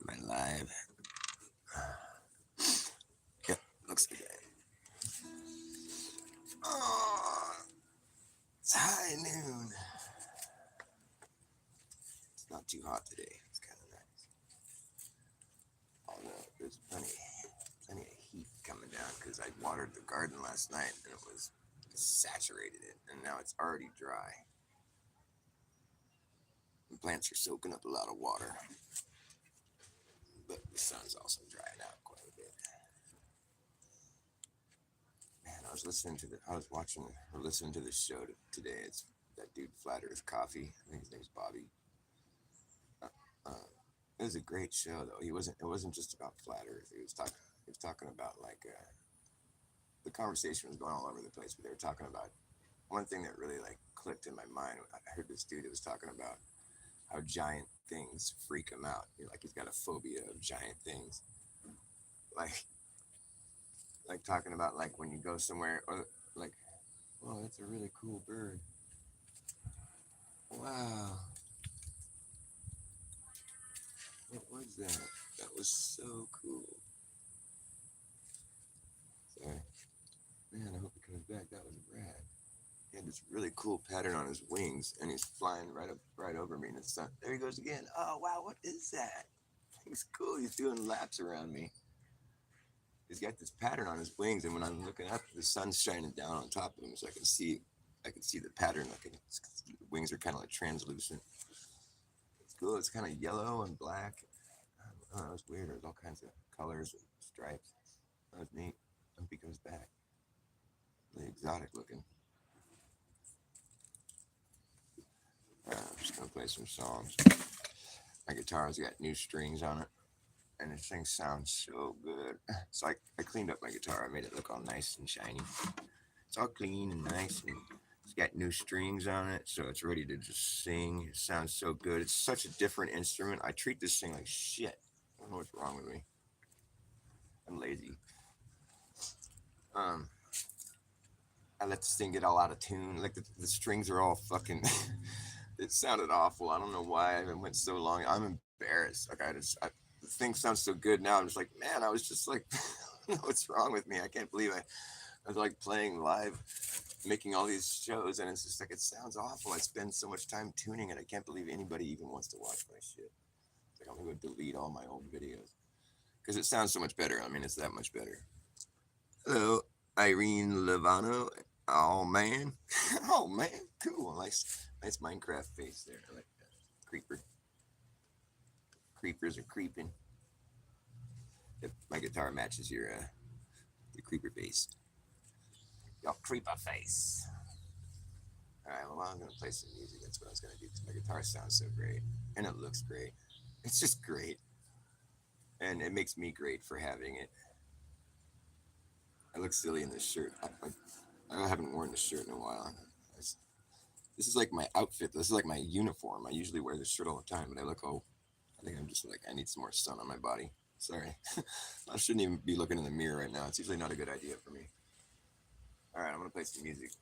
Am I live? Yep, looks like that. Oh, it's high noon. It's not too hot today. It's kind of nice. Oh no, there's plenty of heat coming down because I watered the garden last night and it was saturated it, and now it's already dry. The plants are soaking up a lot of water, but the sun's also drying out quite a bit. Man, I was watching or listening to this show today. It's that dude Flat Earth Coffee. I think his name's Bobby. Uh, uh, it was a great show though. It wasn't just about flat Earth. He was talking about the conversation was going all over the place, but they were talking about one thing that really like clicked in my mind. I heard this dude that was talking about how giant things freak him out. Like he's got a phobia of giant things. Like talking about like when you go somewhere or like, oh, that's a really cool bird. Wow, what was that? That was so cool. Sorry. Man, I hope he comes back. That was rad. He had this really cool pattern on his wings, and he's flying right over me. And it's not, there he goes again. Oh wow, what is that? He's cool. He's doing laps around me. He's got this pattern on his wings, and when I'm looking up, the sun's shining down on top of him, so I can see the pattern. The wings are kind of like translucent. It's cool. It's kind of yellow and black. Oh, that was weird. There's all kinds of colors and stripes. That was neat. I hope he goes back. Really exotic looking. I'm just gonna play some songs. My guitar's got new strings on it, and this thing sounds so good. So I cleaned up my guitar. I made it look all nice and shiny. It's all clean and nice, and it's got new strings on it, so it's ready to just sing. It sounds so good. It's such a different instrument. I treat this thing like shit. I don't know what's wrong with me. I'm lazy. I let this thing get all out of tune. Like the strings are all fucking. It sounded awful. I don't know why it went so long. I'm embarrassed. The thing sounds so good now. I'm just like, man, I was just like, what's wrong with me? I can't believe I was like playing live, making all these shows, and it's just like it sounds awful. I spend so much time tuning it. I can't believe anybody even wants to watch my shit. It's like I'm gonna go delete all my old videos because it sounds so much better. I mean, it's that much better. Hello, Irene Levano. Oh man, oh man, cool. Nice Minecraft face there. I like that. Creeper. Creepers are creeping. Yep, my guitar matches your creeper face. Your creeper face. All right, well, I'm gonna play some music. That's what I was gonna do because my guitar sounds so great and it looks great. It's just great, and it makes me great for having it. I look silly in this shirt. I haven't worn this shirt in a while. This is like my outfit. This is like my uniform. I usually wear this shirt all the time, but I think I'm just like, I need some more sun on my body. Sorry. I shouldn't even be looking in the mirror right now. It's usually not a good idea for me. All right, I'm going to play some music.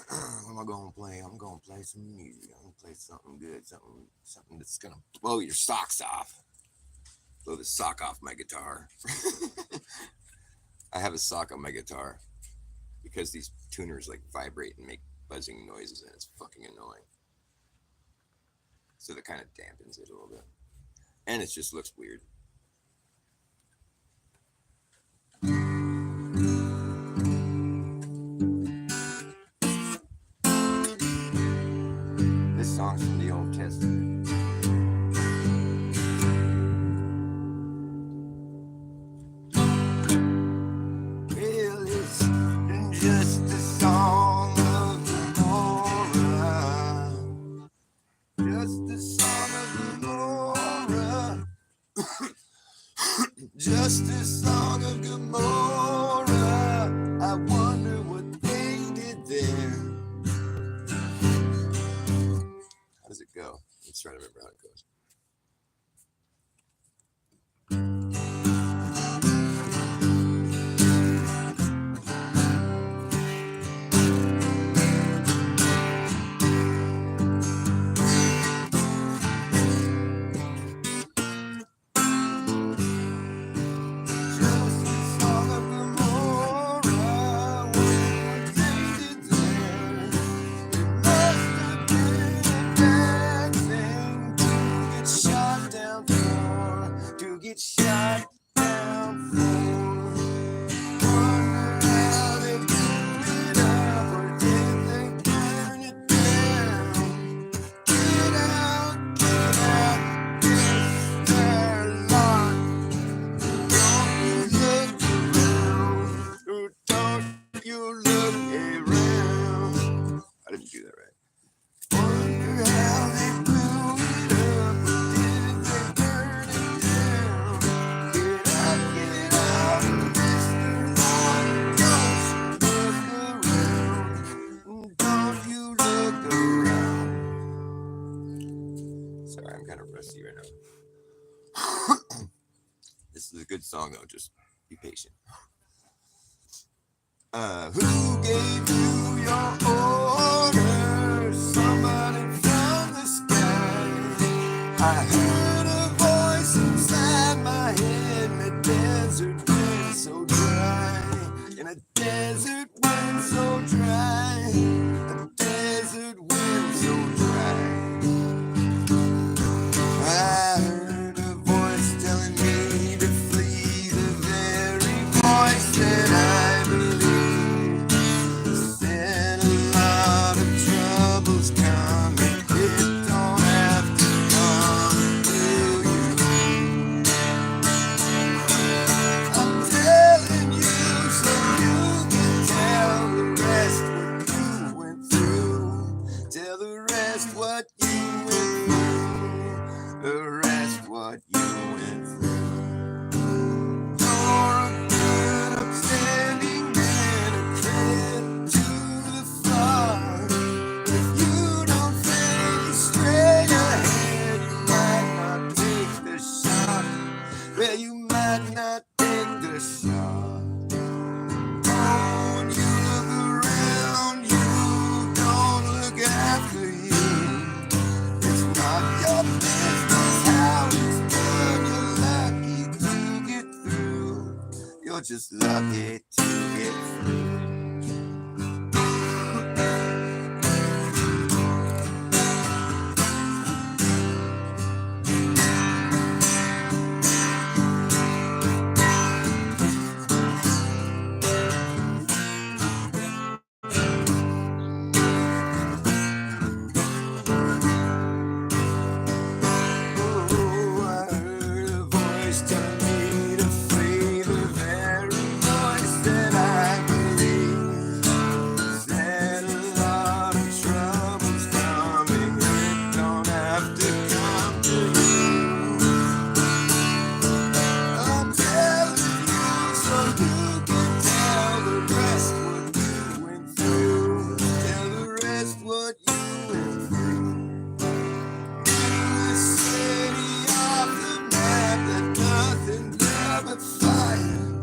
What am I going to play? I'm going to play some music. I'm going to play something good, something that's going to blow your socks off. Blow the sock off my guitar. I have a sock on my guitar because these tuners like vibrate and make buzzing noises, and it's fucking annoying. So that kind of dampens it a little bit. And it just looks weird. This song's from the Old Testament. Well, it's just a song of Gomorrah. Just a song of Gomorrah. Just a song of Gomorrah. I wonder what they did there. How does it go? Let's try to remember how it goes. Sorry, I'm kind of rusty right now. This is a good song though. Just be patient. Who gave you your orders? Somebody from the sky. I heard a voice inside my head in a desert wind so dry. In a desert wind so dry. A desert wind so dry. I heard a voice telling me to flee, the very voice that I believe. Said a lot of troubles coming, it don't have to come to you. I'm telling you so you can tell the rest what you went through. Tell the rest what you went through. The rest what you went through. You're a good upstanding man, a credit to the flock. If you don't think straight ahead, you might not take the shot. Well, you might not take the shot. Don't you look around you, don't look after you. It's not your business how it's done. You're lucky to get through. You're just lucky to get through. Oh, I heard a voice telling me to flee, the very voice that I believe. Said a lot of troubles coming, it don't have to come to you. I'm telling you so you can tell the rest what you went through. Tell the rest what you went through. The city off the map that nothing ever fire.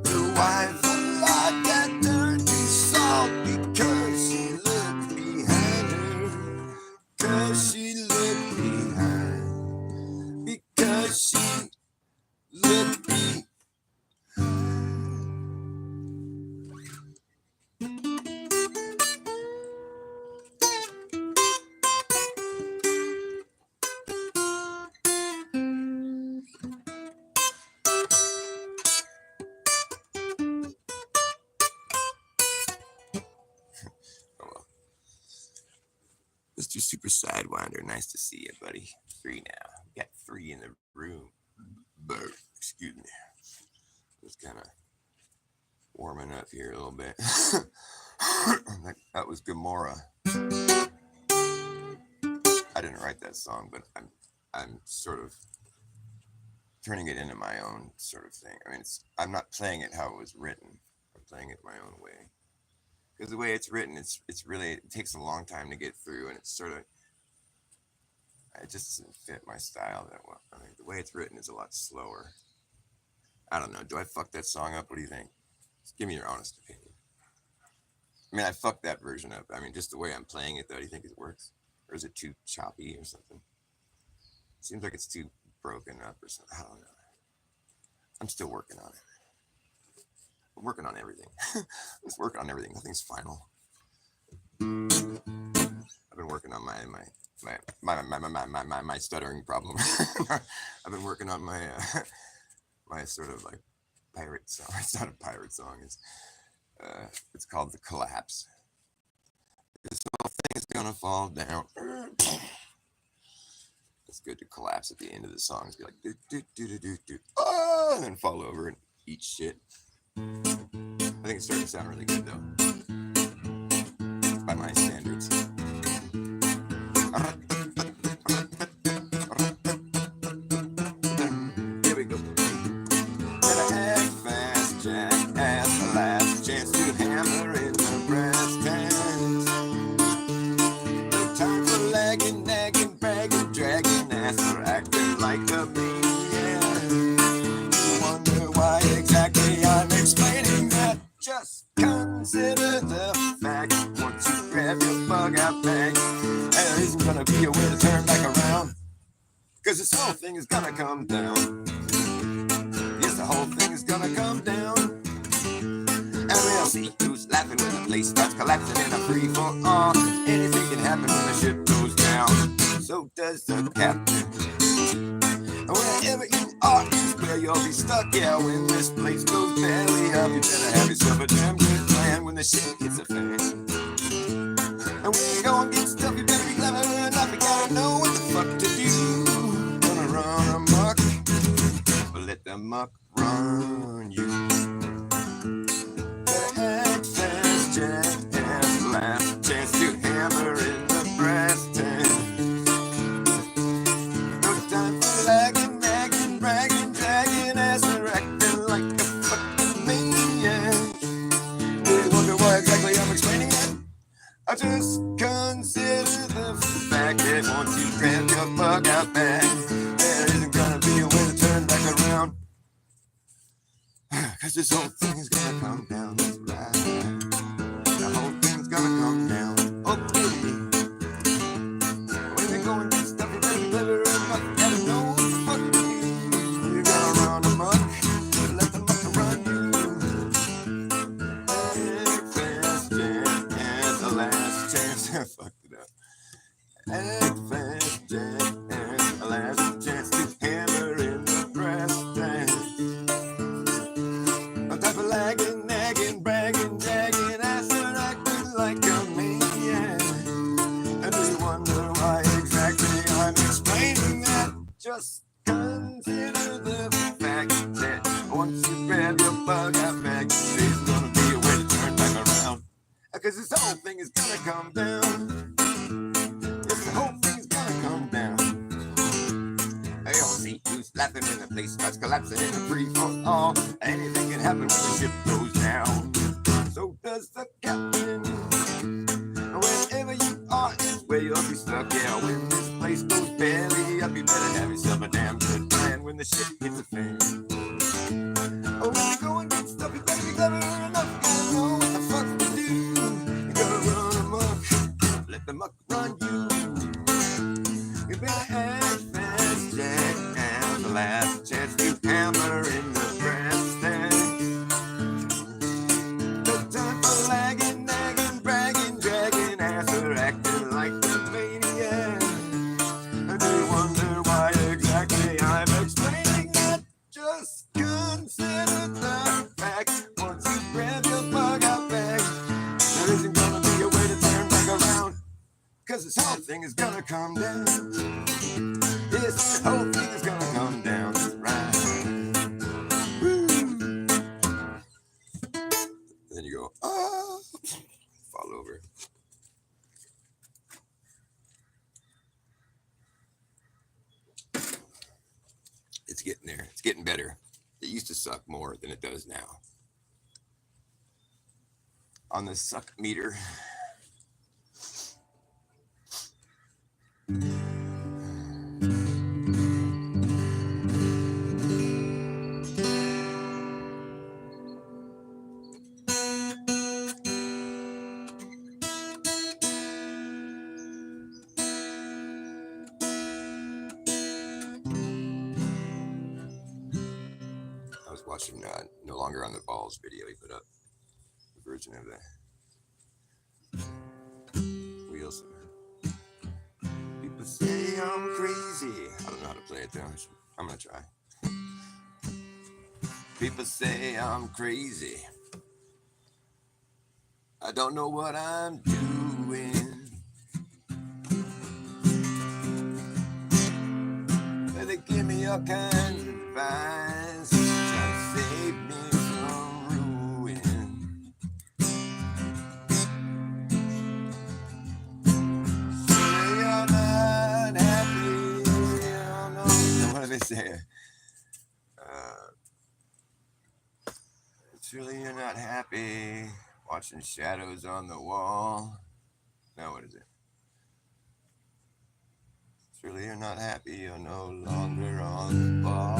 The wife of life got turned to salt because she looked behind her. Cause she looked behind. Because she looked behind. Oh well. Mr. Super Sidewinder, nice to see you, buddy. 3 now. We got 3 in the room. Excuse me. Just kind of warming up here a little bit. That was Gomorrah. I didn't write that song, but I'm sort of turning it into my own sort of thing. I mean, I'm not playing it how it was written. I'm playing it my own way. Because the way it's written, it's really, it takes a long time to get through, and it's sort of, it just doesn't fit my style that well. I mean, the way it's written is a lot slower. I don't know. Do I fuck that song up? What do you think? Just give me your honest opinion. I mean, I fucked that version up. I mean, just the way I'm playing it, though, do you think it works? Or is it too choppy or something? Seems like it's too broken up or something. I don't know. I'm still working on it. I'm working on everything. I'm just working on everything. Nothing's final. I've been working on my stuttering problem. I've been working on my my sort of like pirate song. It's not a pirate song. It's called The Collapse. This whole thing is gonna fall down. It's good to collapse at the end of the song. It's be like do do do do do do, oh, and then fall over and eat shit. I think it's starting to sound really good though, by my standards. Here we go. And I had fast jackass, the last chance to hammer in the brass tacks. No time for lagging, nagging, bragging, dragging. ass for acting like a maniac. You wonder why exactly I'm explaining that. Just consider the fact, once you grab your bug out bag, there isn't gonna be a way to turn back around. Cause this whole thing is gonna come down. Yes, the whole thing is gonna come down. And we'll see who's laughing when the place starts collapsing in a free for all. Anything can happen when the ship goes down. So does the captain. Wherever you are is where you'll be stuck. Yeah, when this place goes belly up, you better have yourself a damn good plan when the shit hits a fan. And when you go and get stuff, you better be clever enough. You gotta know what the fuck to do. Gonna run amok, but let the muck run you. Act fast, jackass, last chance to hammer in the brass tank. No time for lagging, nagging, bragging, dragging ass and acting like a fucking maniac. Do you wonder why exactly I'm explaining that? I just consider the fact that once you grab your bug out back, there isn't gonna be a way to turn back around. Cause this whole thing is gonna come down, that's right. The whole thing's gonna come down, okay. When they go and get stuff, you better be clever enough. You gotta know what the fuck to do. You gotta run amok, but let the muck run you. Act fast, jackass, the last chance. I fucked it up. Act fast, jackass, the last chance to hammer in the brass tank. No time for lagging, nagging, bragging, dragging ass and acting like a maniac. And do you wonder why exactly I'm explaining that? Just consider the fact that once you grab your bug out back, there's gonna be a way to turn back around. Cause this whole thing is gonna come down. Yes, the whole thing's gonna come down. Hey, you'll see who's laughing when the place starts collapsing in a free for all. Anything can happen when the ship goes down. So does the captain. Wherever you are is where you'll be stuck. Yeah, when this place goes belly up, you better have yourself a damn good plan when the ship hits the fan. Oh, when you go and get stuff, you better be clever enough. You gotta know what the fuck to do. You gotta run amok, let the muck run you. You better act fast, Jack, and the last chance to hammer in the brass tank. No time for lagging, nagging, bragging, dragging ass or acting like a maniac. And do you wonder why exactly I'm explaining that? Just consider the fact, once you grab your bug out bag, there isn't gonna be a way to turn back around. Cause this whole thing is gonna come down. Yes, the whole thing is gonna come down, right? Woo. Then you go, oh, fall over. It's getting there. It's getting better. It used to suck more than it does now. On the suck meter. I was watching No Longer on the Balls video he put up. The version of the wheels. People say I'm crazy. I don't know how to play it though. I'm gonna try. People say I'm crazy. I don't know what I'm doing. They give me all kinds of advice, try to save me from ruin. Surely you're not happy. I don't know. What do they say? Surely you're not happy. Watching shadows on the wall. No, what is it? really are not happy, you're no longer on the ball.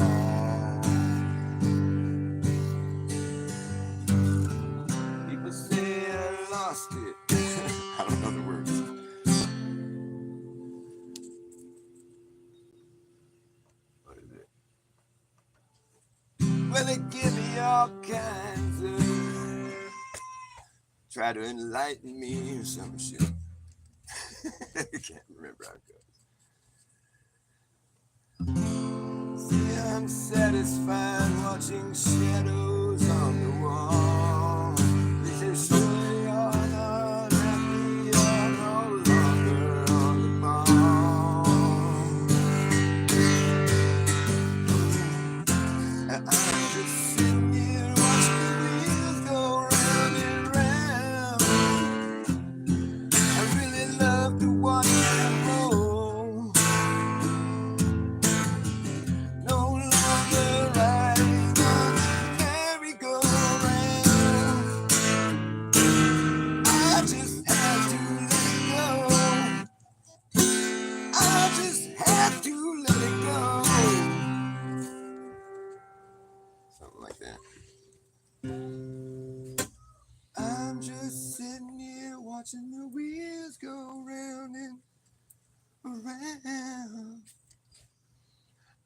People say I lost it. I don't know the words. What is it? Well, they give me all kinds of, try to enlighten me or some shit. I can't remember how it goes. See, I'm satisfied watching shadows on the wall. They say, sure, you're not happy, you're no longer on the ball. I'm just sitting here watching the wheels go round and round. I really love to watch them roll. No longer riding on the merry-go-round. I just have to let it go. I just have to let it go. Something like that. I'm just sitting here watching the wheels go round and around.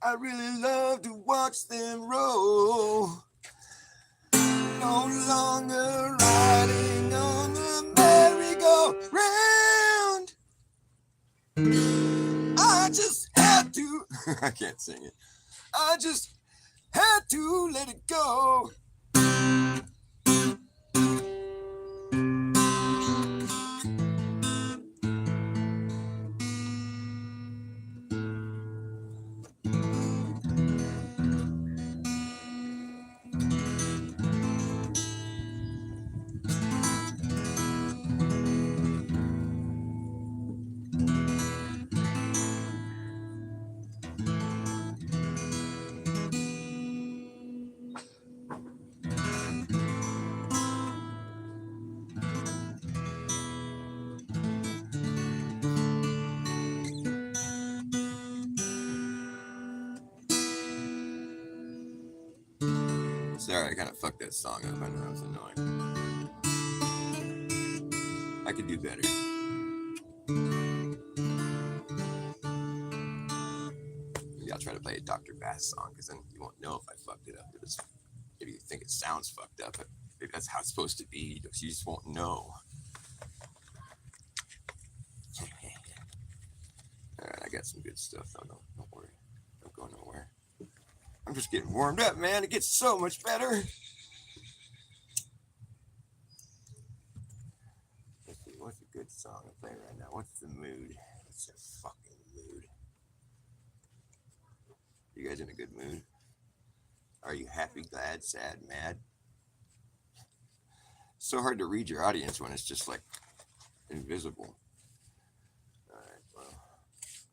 I really love to watch them roll. No longer riding on the merry-go-round. I just had to. I can't sing it. I just had to let it go. Sorry, I kind of fucked that song up. I know it was annoying. I could do better. Maybe I'll try to play a Dr. Bass song, because then you won't know if I fucked it up. Maybe you think it sounds fucked up, but maybe that's how it's supposed to be. You just won't know. Alright, I got some good stuff, though. Don't worry. Don't go nowhere. I'm just getting warmed up, man. It gets so much better. Let's see, what's a good song to play right now? What's the mood? What's the fucking mood? You guys in a good mood? Are you happy, glad, sad, mad? It's so hard to read your audience when it's just like invisible. Alright, well,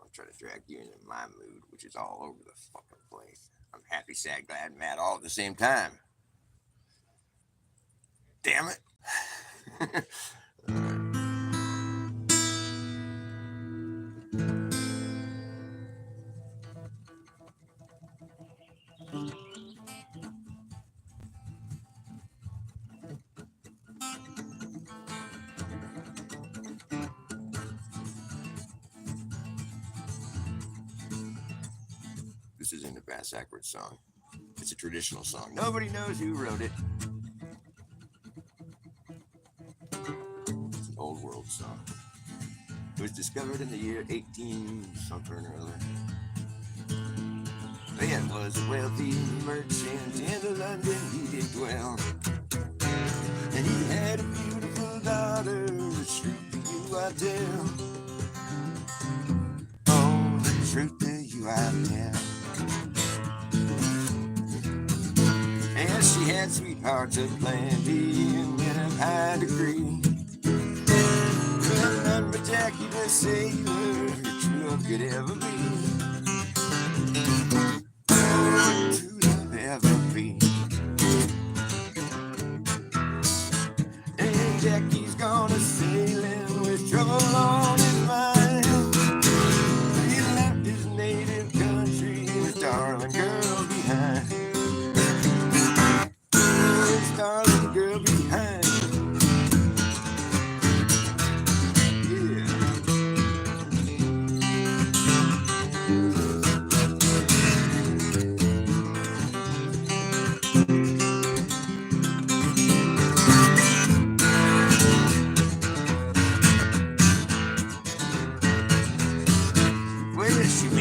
I'll try to drag you into my mood, which is all over the fucking place. I'm happy, sad, glad, mad all at the same time. Damn it. This isn't a Bass Hi song. It's a traditional song. Nobody knows who wrote it. It's an old world song. It was discovered in the year 18 something or other. Man was a wealthy merchant in London he did dwell. And he had a beautiful daughter, the truth to you I tell. Oh, the truth to you I tell. And she had sweethearts aplenty and men of high degree. But none but Jackie the sailor, her true love could ever be. Oh, true love ever be. And Jackie's gonna sailing with trouble on his mind. He left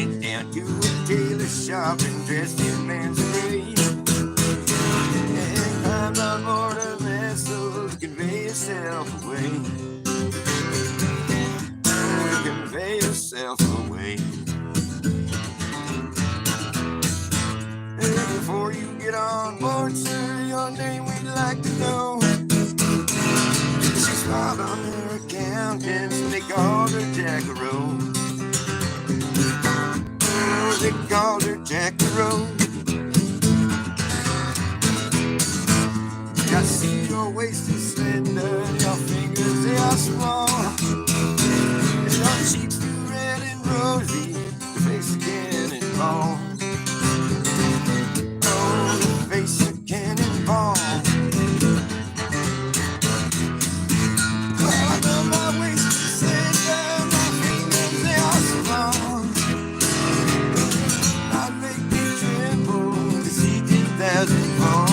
Went down to a tailor shop and dressed in man's array, and climbed on board a vessel to convey yourself away. To convey yourself away. And before you get on board, sir, your name we'd like to know. She smiled on her accountants, they called her Jackaroo. Oh, they called her Jackaroo. I see your waist is slender, your fingers they are small, and your cheeks too red and rosy, your face a cannonball. Oh, your face a cannonball. Well, I know my waist is slender, my fingers they are small. I'd make me tremble to see 10,000 fall.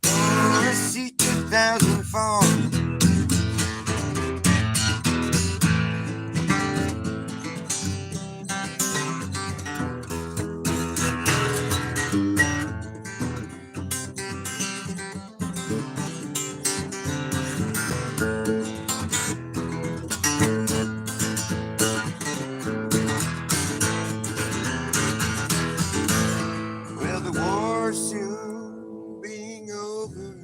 To see 10,000 fall. Well, the war soon being over,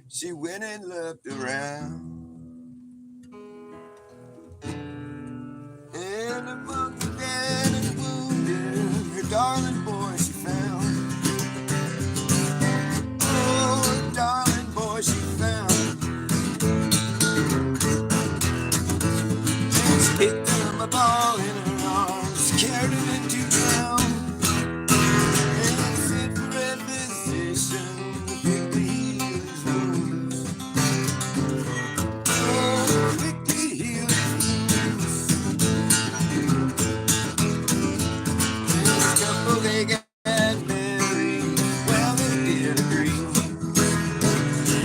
she went and looked around, and among the dead and wounded, her darling boy she found. Oh, her darling boy she found. And she picked him up all in her arms, carried him into town, and sent for a physician to quickly heal his wounds. Oh, quickly heal his wounds. And this couple they got married, well they did agree.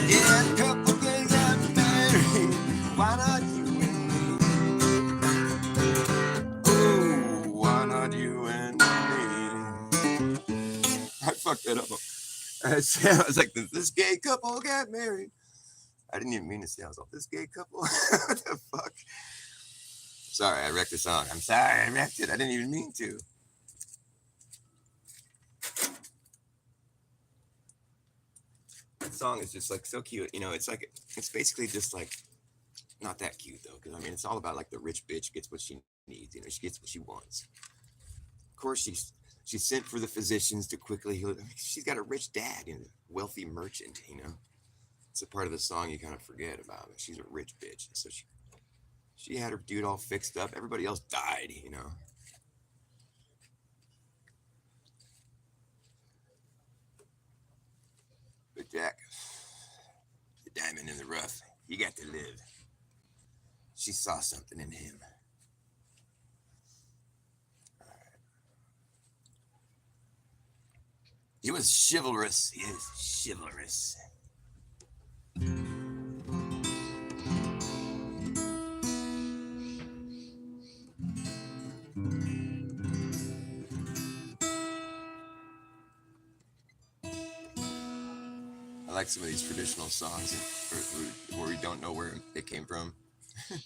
Yeah, the couple they got married, why not you and me? Oh, why not you and me? I fucked that up. I was like, this gay couple got married. I didn't even mean to say I was like, this gay couple? What the fuck? Sorry, I wrecked the song. I'm sorry, I wrecked it. I didn't even mean to. That song is just like so cute. You know, it's like, it's basically just like, not that cute though, because I mean, it's all about like the rich bitch gets what she needs. You know, she gets what she wants. Of course, she's sent for the physicians to quickly heal. She's got a rich dad and a wealthy merchant. You know, it's a part of the song you kind of forget about. She's a rich bitch, so she had her dude all fixed up. Everybody else died. You know. But Jack, the diamond in the rough, he got to live. She saw something in him. He was chivalrous. He is chivalrous. I like some of these traditional songs where we don't know where they came from. I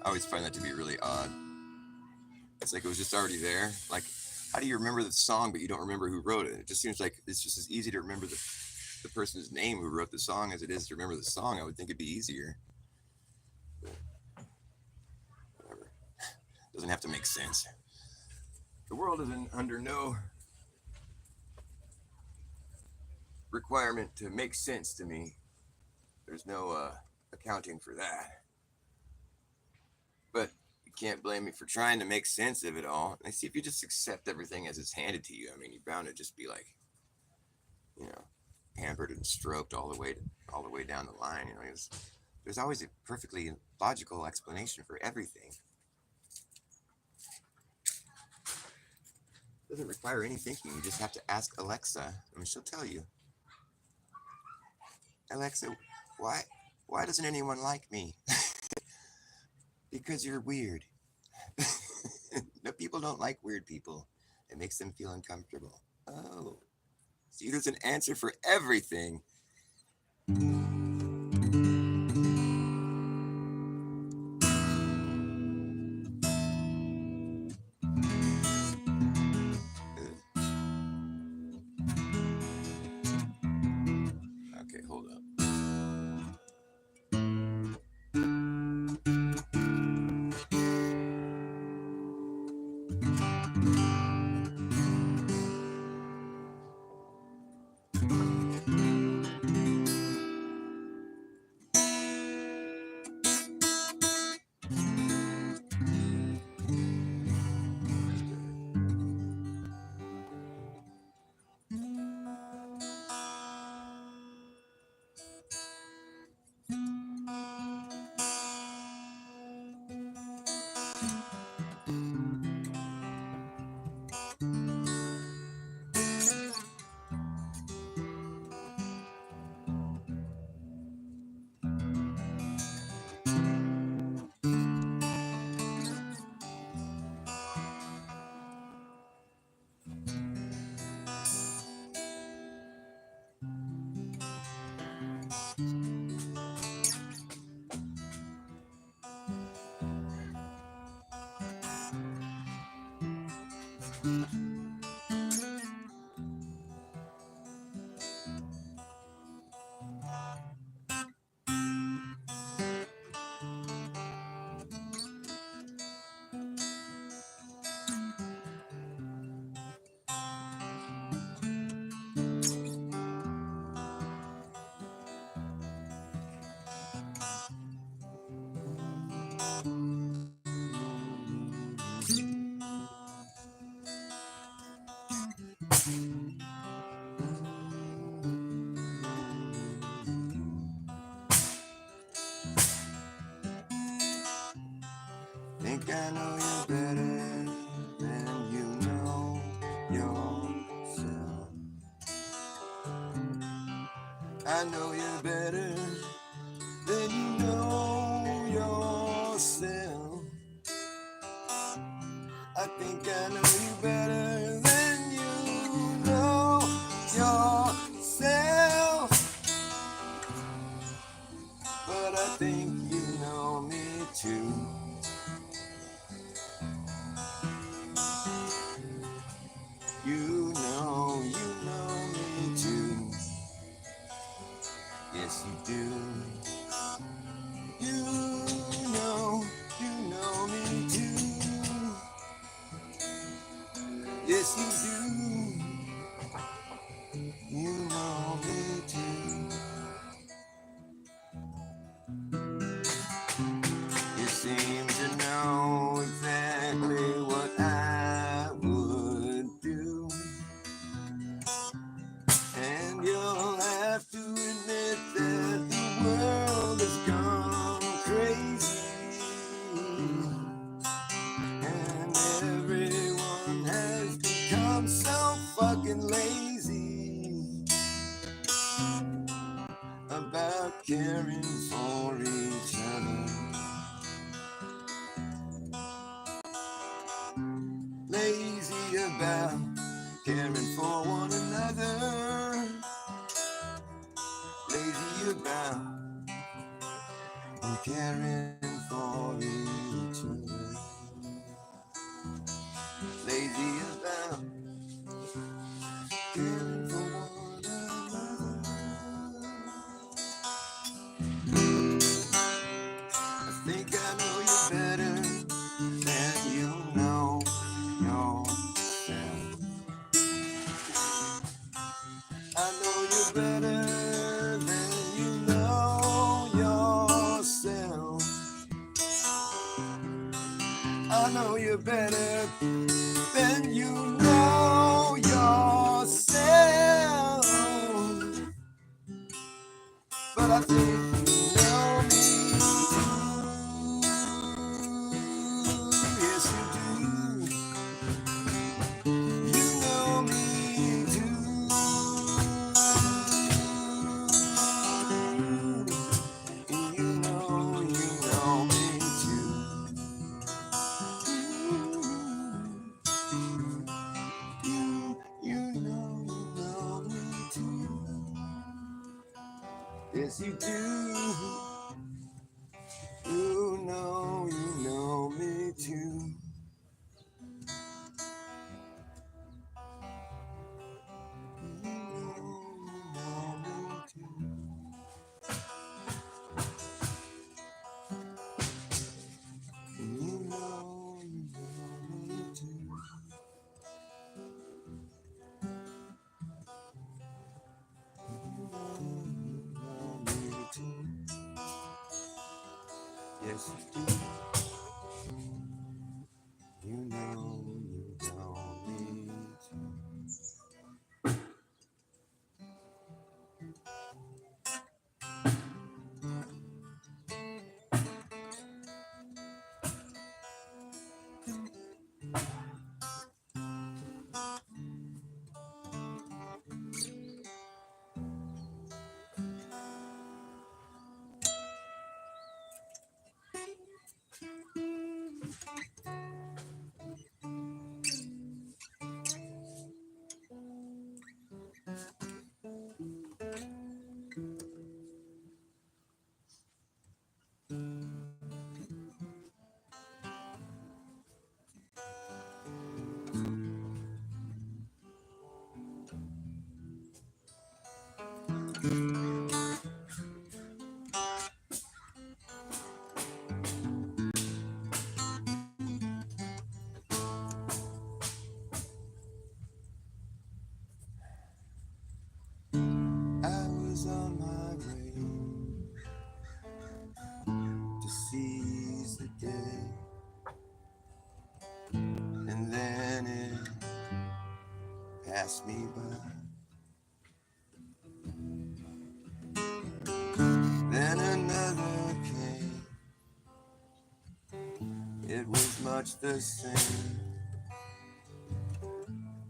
always find that to be really odd. It's like it was just already there. Like, how do you remember the song but you don't remember who wrote it? It just seems like it's just as easy to remember the person's name who wrote the song as it is to remember the song. I would think it'd be easier. But whatever. Doesn't have to make sense. The world is under no requirement to make sense to me. There's no accounting for that. But you can't blame me for trying to make sense of it all. And I see if you just accept everything as it's handed to you, I mean, you're bound to just be like, you know, pampered and stroked all the way down the line. You know, there's always a perfectly logical explanation for everything. It doesn't require any thinking. You just have to ask Alexa. I mean, she'll tell you. Alexa, why doesn't anyone like me? Because you're weird. people don't like weird people. It makes them feel uncomfortable. Oh, see, there's an answer for everything. Okay, hold up. Think I know you better than you know yourself. I know you better than you know yourself. I think I know you better than you know yourself. But I think you know me too. You know me too. Yes, you do. You know me too. Yes, you do. You know me too. You seem to know exactly what I would do. And you'll have to admit that the world has gone crazy. And everyone has become so fucking lazy about caring for each other. Lazy about caring for one another. Lazy about caring for each other. Lazy about caring for one another. I think I know you better than you know yourself. I know you better than you know yourself. I know you better than you know yourself. But I think you know me too. Yes, you do. You know me too. You know me too. Yes, you do. You know me too. You know me too. You know me too. You know me too. Yes, you do. You know me too. I was on my way to seize the day, and then it passed me by. Then another came, it was much the same.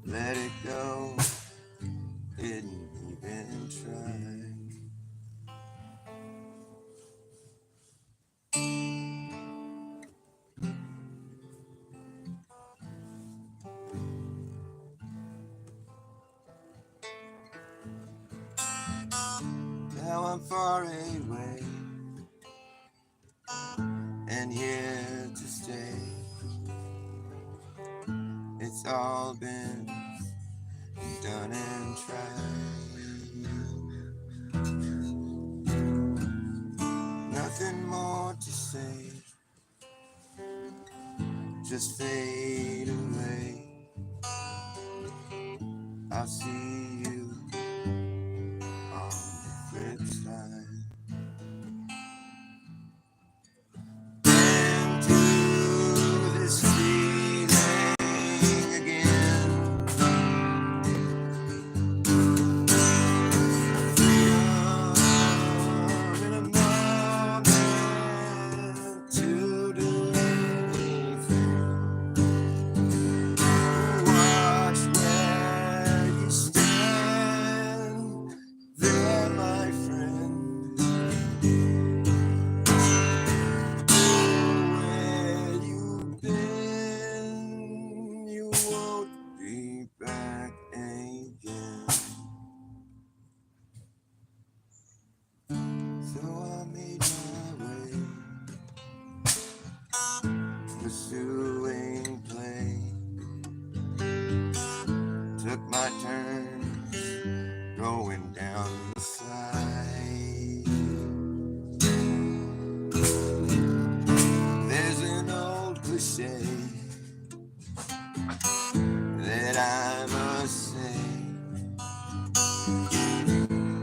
Let it go, didn't even try. Now I'm far away and here to stay. It's all been done and tried. Nothing more to say, just fade away. I'll see you on the flip side. Into this feeling again. Freedom in a moment to do anything. Watch where you stand there, my friend. Where you've been, you won't be back again. So I made my way, pursuing play. Took my turn, going down the slide. There's an old cliche that I must say,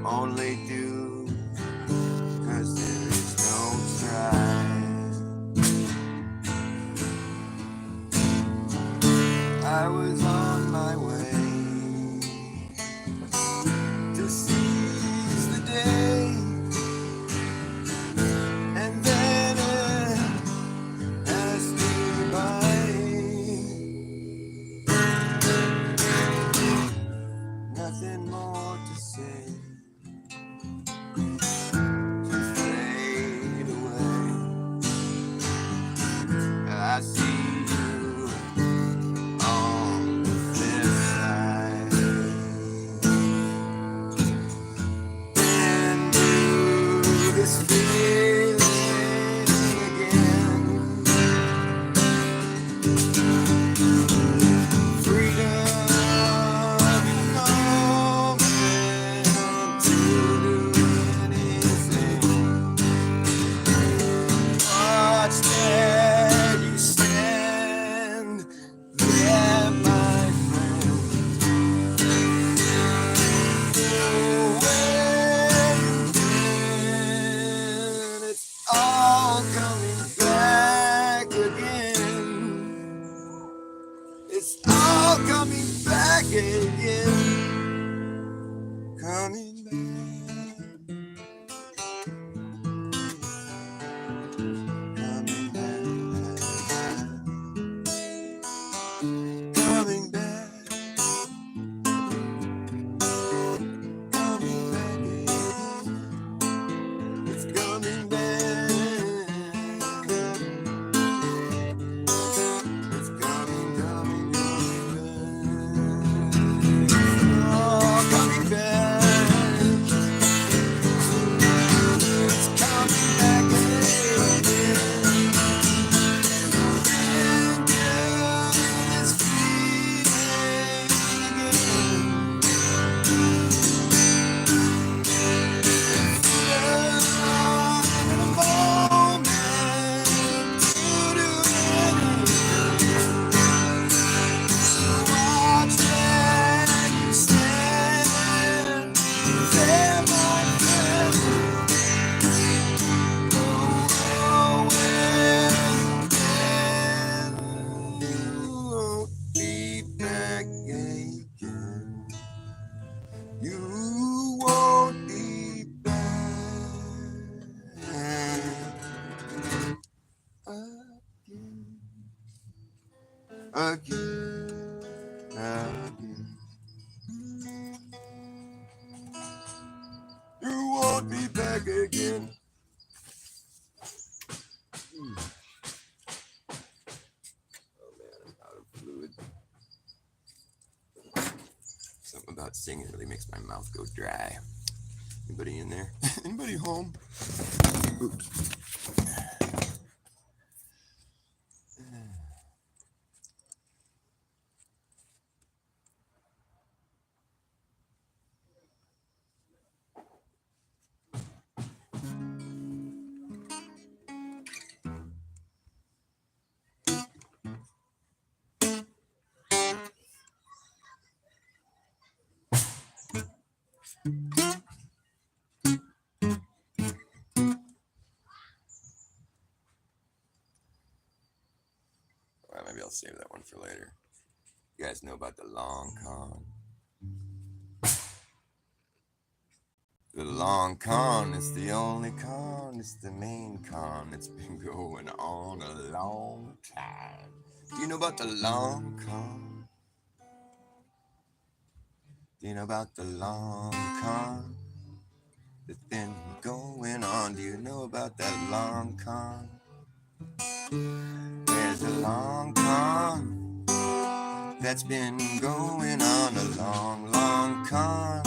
only do 'cause there is no try. I was on my way to seize the day, and then it passed me by. Nothing more to say, just fade away. I see you on the flip side. It's all coming back again. Coming back. Coming back. Coming back. Coming back again. It's coming back. It's coming, coming, coming back. Oh, coming back. It's coming back again. And it's feeling again. In a moment to do anything. Watch that you stand there, my friend. Oh, when you won't be back again. You won't be back again. You won't be back again. Oh man, I'm out of fluid. Something about singing really makes my mouth go dry. Anybody in there? Anybody home? Oops. Well, maybe I'll save that one for later. You guys know about the long con? The long con is the only con, it's the main con. It's been going on a long time. Do you know about the long con? Do you know about the long con that's been going on? Do you know about that long con? There's a long con that's been going on a long, long con.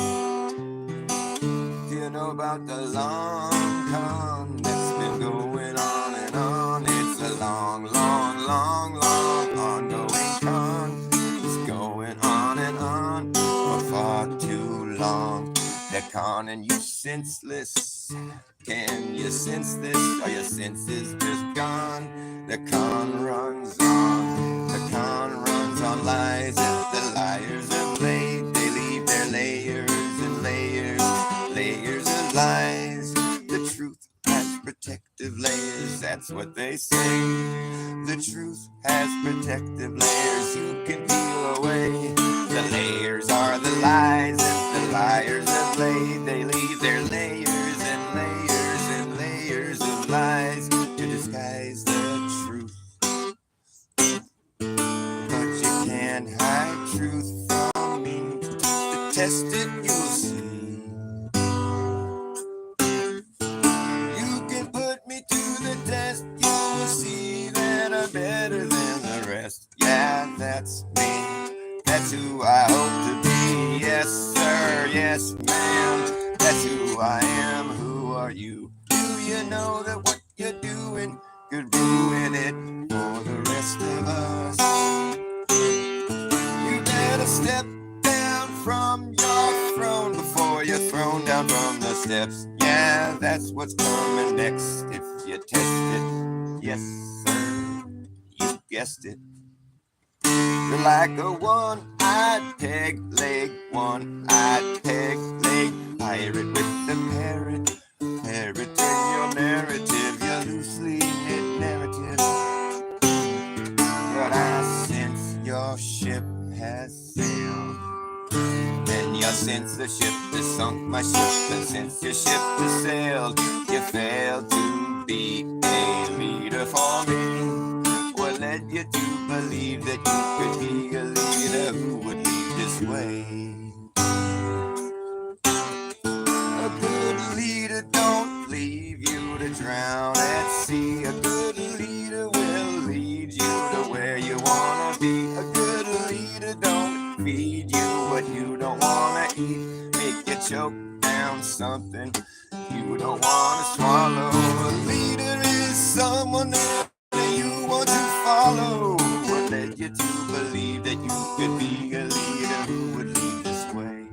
Do you know about the long con that's been going on and on? It's a long, long, long, long ongoing con. It's going on and on for far too long. That con and you senseless. Can you sense this? Are your senses just gone? The con runs on. The con runs on lies that the liars have laid. They leave their layers and layers, layers of lies. The truth has protective layers, that's what they say. The truth has protective layers you can peel away. The layers are the lies that the liars have laid. They leave their layers and layers and layers of lies to disguise the truth. But you can't hide truth from me. To test it, you'll see. You can put me to the test, you'll see that I'm better than the rest. Yeah, that's me. That's who I hope to be. Yes, sir. Yes, ma'am. That's who I am. Who are you? Do you know that what you're doing could ruin it for the rest of us? You better step down from your throne before you're thrown down from the steps. Yeah, that's what's coming next if you test it. Yes, sir. You guessed it. You're like a one-eyed peg leg, one-eyed peg leg pirate with the parrot. Parrot in your narrative, your loosely knit narrative. But I sense your your ship has sailed. And your censorship has sunk my ship, and since your ship has sailed, you failed to be a leader for me. What led you to believe that you could be a leader who would lead this way? A good leader don't leave you to drown at sea. A good leader will lead you to where you wanna be. A good leader don't feed you what you don't wanna eat. Make you choke down something you don't wanna swallow. A leader is someone that you want to follow. What led you to believe that you could be a leader who would lead this way?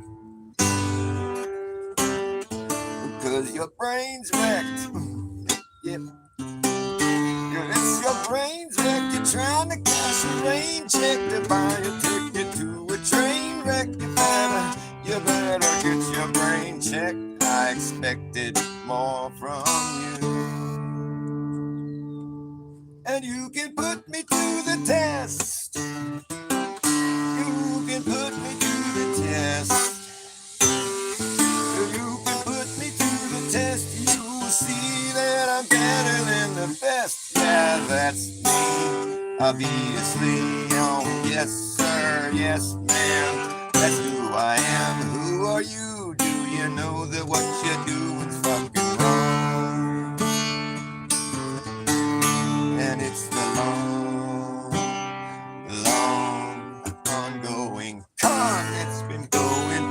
Cause your brain's wrecked. Yep. Cause your brain's wrecked. You're trying to cash a rain check to buy a ticket to a train wreck. You better get your brain checked. I expected more from you. And you can put me to the test. You can put me to the test. You can put me to the test. You will see that I'm better than the best. Yeah, that's me, obviously. Oh, yes, sir, yes, ma'am. That's who I am. Who are you? Do you know that what you're doing's fucking wrong? And it's the long, ongoing con that's been going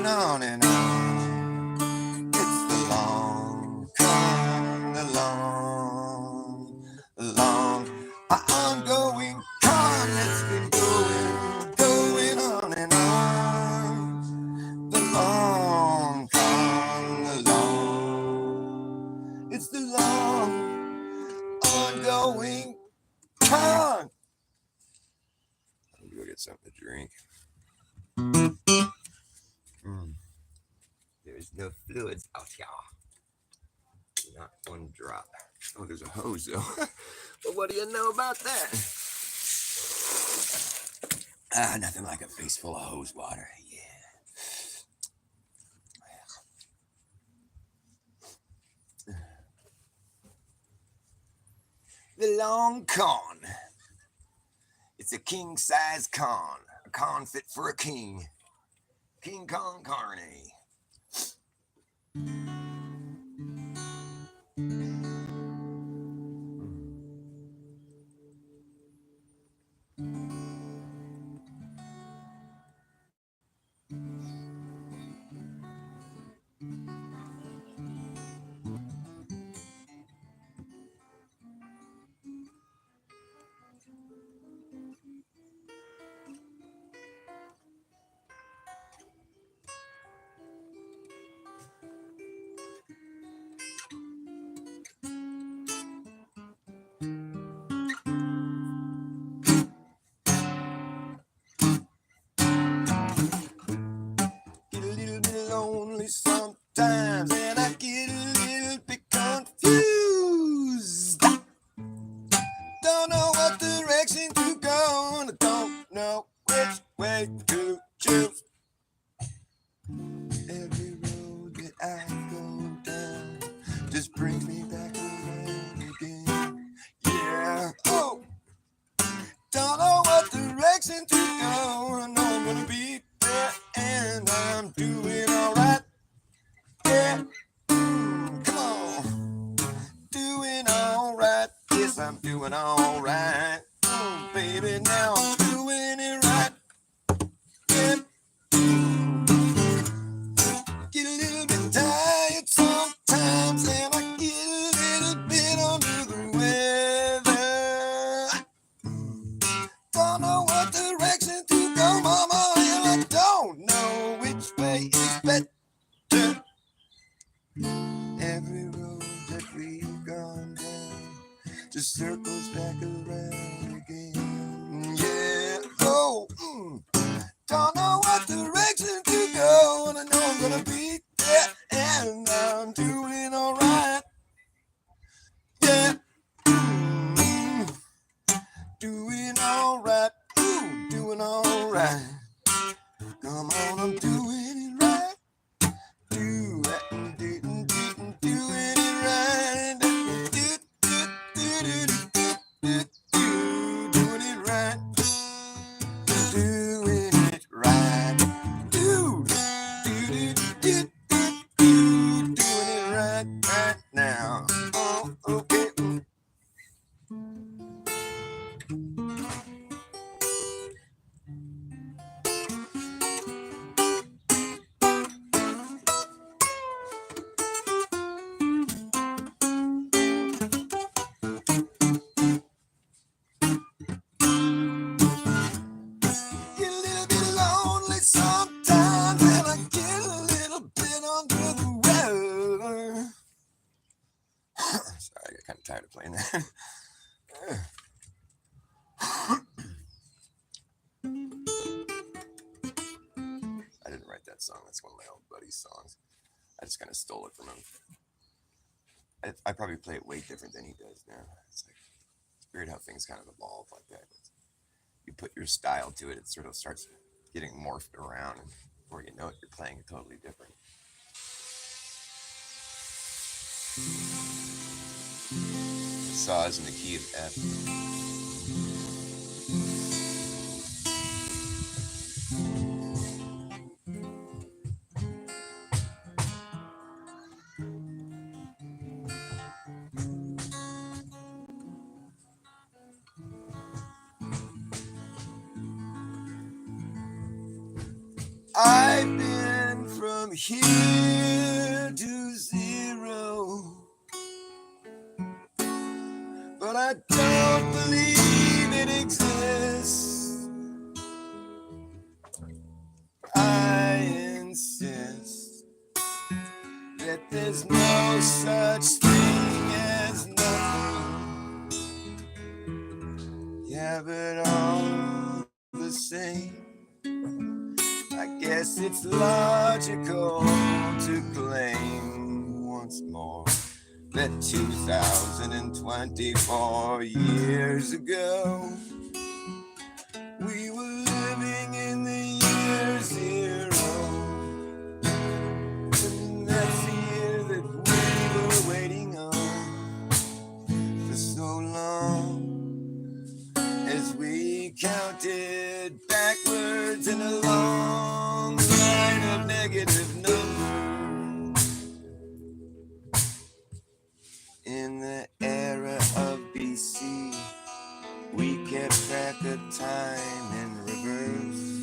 on and on. It's the long con, the long, ongoing con that's been going on and on. The long con, the long. It's the long, ongoing con. Let me go get something to drink. There's no fluids out here. Not one drop. Oh, there's a hose though. Well, what do you know about that? Nothing like a face full of hose water. Yeah. The long con. It's a king-size con. A con fit for a king. King Kong carne. Get a little bit lonely sometimes, and I get a little bit confused. Don't know what direction to go, and I don't know which way to choose. Every road that I go down just brings me back around again. Yeah, oh, don't know what direction to go. I know I'm gonna be there, and I'm doing alright. Yeah, come on, doing alright. Yes, I'm doing alright. Oh, baby, now I'm doing it right. Yeah. Get a little bit tired sometimes, and I get a little bit under the weather. Don't know what direction to go, mama, and I don't know which way is better. Every road that we've gone down just circles back around again. Yeah, oh, don't know what direction to go, and I know I'm gonna be there, and I'm doing alright. Yeah, doing alright. right. Come on, I'm doing it right. Doing it right. Doing it right. Doing it right. Doing it right now. Oh, okay. Get a little bit lonely sometimes, and I get a little bit under the weather. Sorry, I got kind of tired of playing that. I didn't write that song. That's one of my old buddy's songs. I just kind of stole it from him. I probably play it way different than he does now. It's like it's weird how things kind of evolve like that. You put your style to it, it sort of starts getting morphed around, and before you know it, you're playing it totally different. The saw is in the key of F. I've been from here to zero, but I don't believe it exists. I insist that there's no such thing as nothing. Yeah, but all the same, I guess it's logical to claim once more that 2024 years ago, we were living in the year zero. And that's the year that we were waiting on for so long, as we counted backwards in a long line of negative numbers. In the era of BC, we kept track of time in reverse.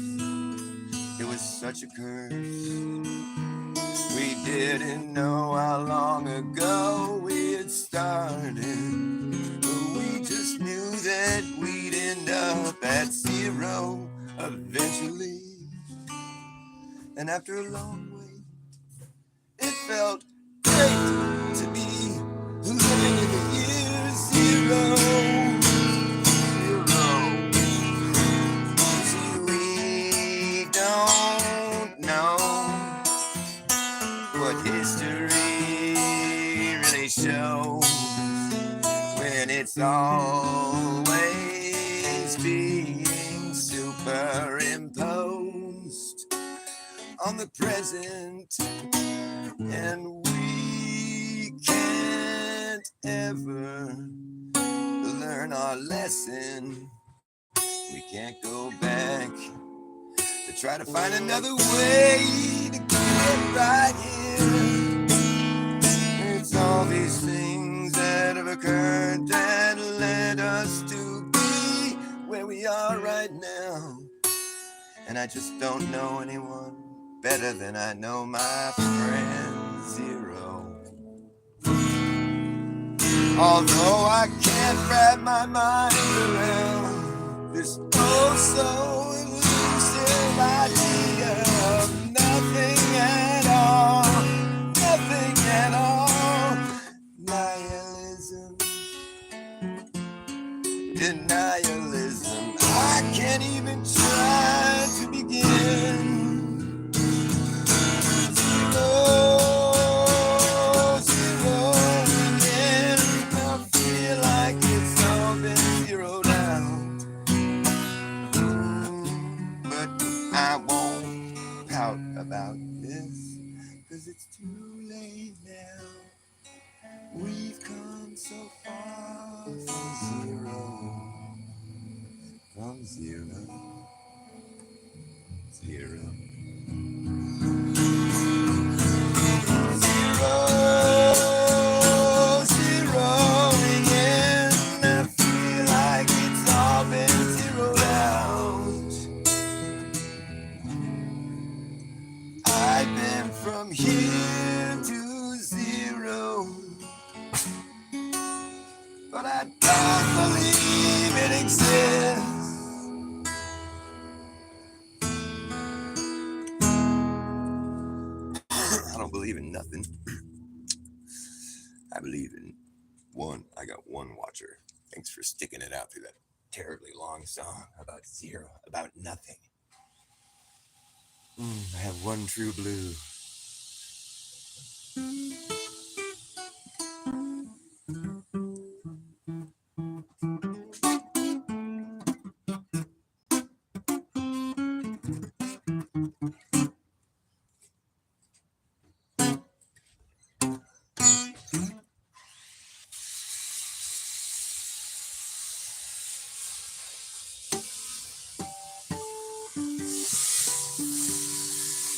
It was such a curse. We didn't know how long ago we had started, but we just knew that we'd end up at zero eventually. And after a long wait, it felt great to be living in the year zero. See, we don't know what history really shows when it's always being superimposed on the present, and we can't ever learn our lesson. We can't go back to try to find another way to get right here. It's all these things that have occurred that led us to be where we are right now. And I just don't know anyone better than I know my friend Zero. Although I can't wrap my mind around this oh so elusive idea of nothing at all, nothing at all. Nihilism, denialism, I can't even try to begin. I won't pout about this, 'cause it's too late now. We've come so far from zero, from zero, zero, zeroing in. I feel like it's all been zeroed out. I've been from here to zero, but I don't believe it exists. I don't believe in nothing. I believe in one. I got one watcher. Thanks for sticking it out through that terribly long song about zero, about nothing. I have one true blue.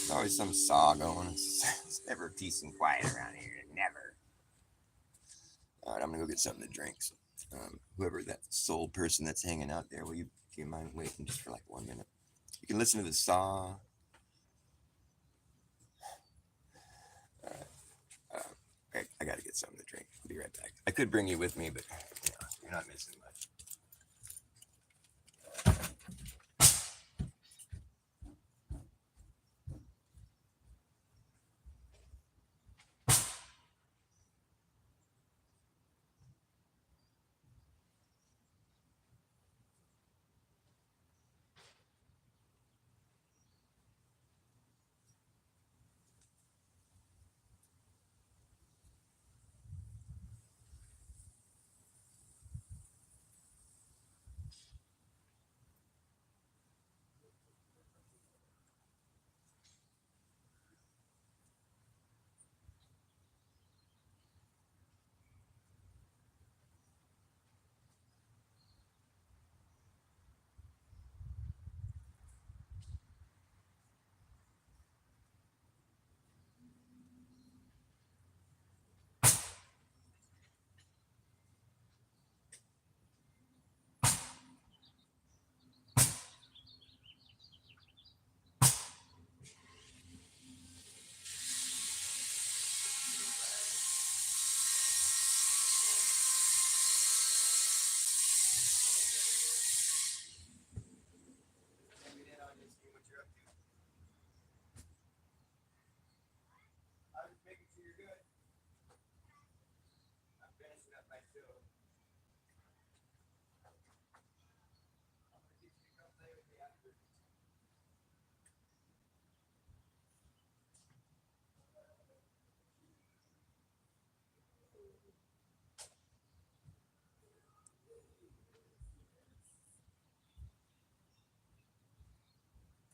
There's always some saw going. It's never peace and quiet around here. Never. All right, I'm gonna go get something to drink. So, whoever that soul person that's hanging out there, do you mind waiting just for like 1 minute? You can listen to the saw. All right. I gotta get something to drink. I'll be right back. I could bring you with me, but you're not missing much.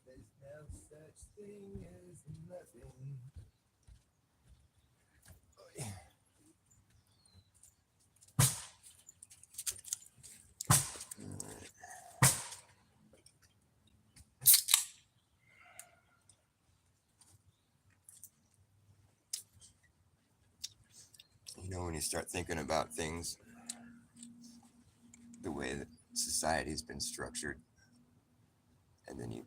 There's no such thing as nothing. Oh, yeah. When you start thinking about things the way that society's been structured, and then you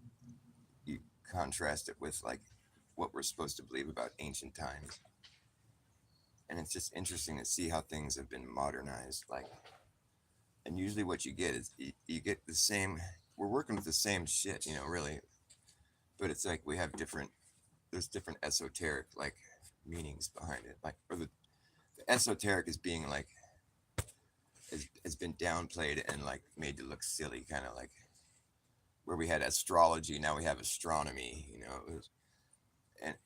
contrast it with like what we're supposed to believe about ancient times, and it's just interesting to see how things have been modernized. Like, and usually what you get is you get the same. We're working with the same shit, really, but it's like we have different. There's different esoteric like meanings behind it, like or the esoteric is being like has been downplayed and like made to look silly, kind of like where we had astrology, now we have astronomy, it was,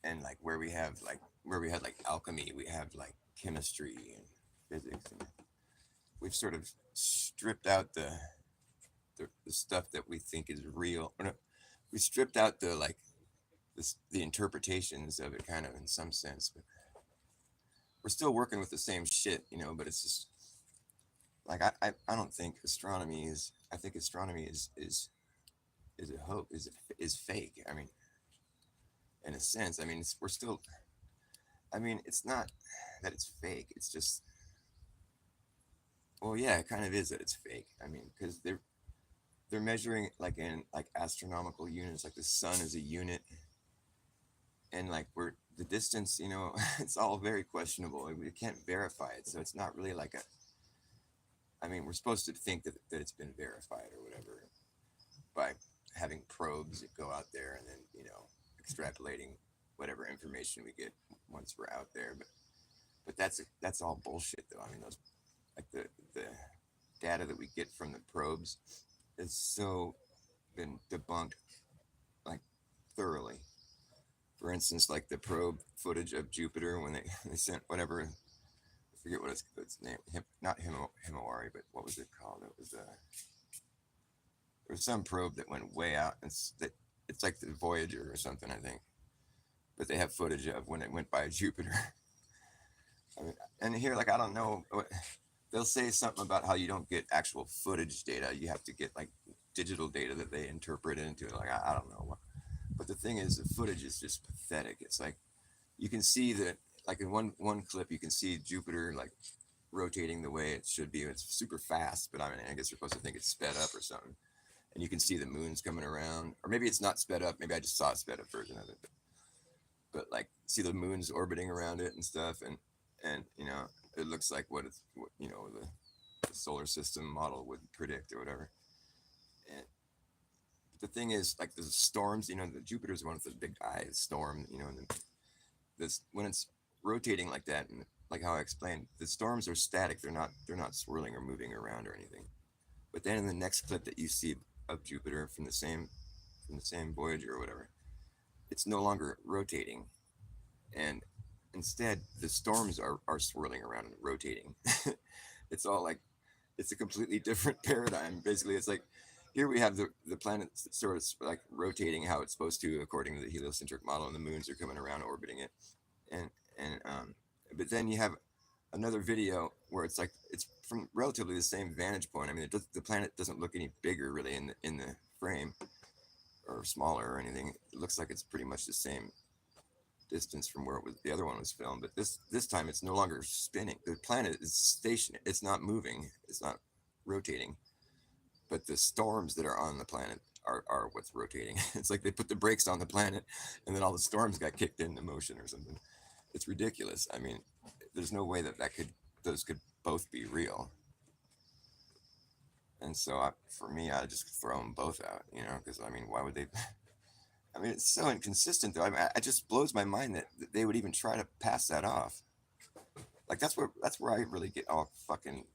and like where we have like where we had like alchemy, we have like chemistry and physics, and we've sort of stripped out the stuff that we think is real. Or no, we stripped out the like the interpretations of it kind of in some sense, but we're still working with the same shit, you know. But it's just like I don't think astronomy is. I think astronomy is a hope is fake. I mean, in a sense, I mean we're still. I mean, it's not that it's fake. It's just well, yeah, it kind of is that it's fake. I mean, because they're measuring like in like astronomical units, like the sun is a unit, and like we're the distance, you know, it's all very questionable. We can't verify it, so it's not really like a. I mean, we're supposed to think that it's been verified or whatever by having probes that go out there and then extrapolating whatever information we get once we're out there. But that's all bullshit though. I mean, those like the data that we get from the probes is so been debunked like thoroughly. For instance, like the probe footage of Jupiter when they sent whatever, I forget what its name, not Himawari, but what was it called? It was there was some probe that went way out. It's like the Voyager or something, I think. But they have footage of when it went by Jupiter. I mean, and here, like I don't know, they'll say something about how you don't get actual footage data. You have to get like digital data that they interpret into it. Like I don't know what. But the thing is, the footage is just pathetic. It's like you can see that, like in one clip, you can see Jupiter like rotating the way it should be. It's super fast, but I mean, I guess you're supposed to think it's sped up or something. And you can see the moons coming around, or maybe it's not sped up. Maybe I just saw a sped up version of it, but like see the moons orbiting around it and stuff, and it looks like what it's the solar system model would predict or whatever. And the thing is, like the storms, the Jupiter's one of the big eyes storm, and this when it's rotating like that, and like how I explained, the storms are static. They're not swirling or moving around or anything. But then in the next clip that you see of Jupiter from the same Voyager or whatever, it's no longer rotating, and instead the storms are swirling around and rotating. It's all like it's a completely different paradigm. Basically, it's like here we have the planet sort of like rotating how it's supposed to according to the heliocentric model, and the moons are coming around orbiting it, and but then you have another video where it's like it's from relatively the same vantage point. I mean, the planet doesn't look any bigger really in the frame or smaller or anything. It looks like it's pretty much the same distance from where the other one was filmed. But this time it's no longer spinning. The planet is stationary. It's not moving. It's not rotating. But the storms that are on the planet are what's rotating. It's like they put the brakes on the planet, and then all the storms got kicked into motion or something. It's ridiculous. I mean, there's no way that those could both be real. And so for me, I just throw them both out, because I mean, why would they? I mean, it's so inconsistent, though. I mean, it just blows my mind that they would even try to pass that off. Like that's where I really get all fucking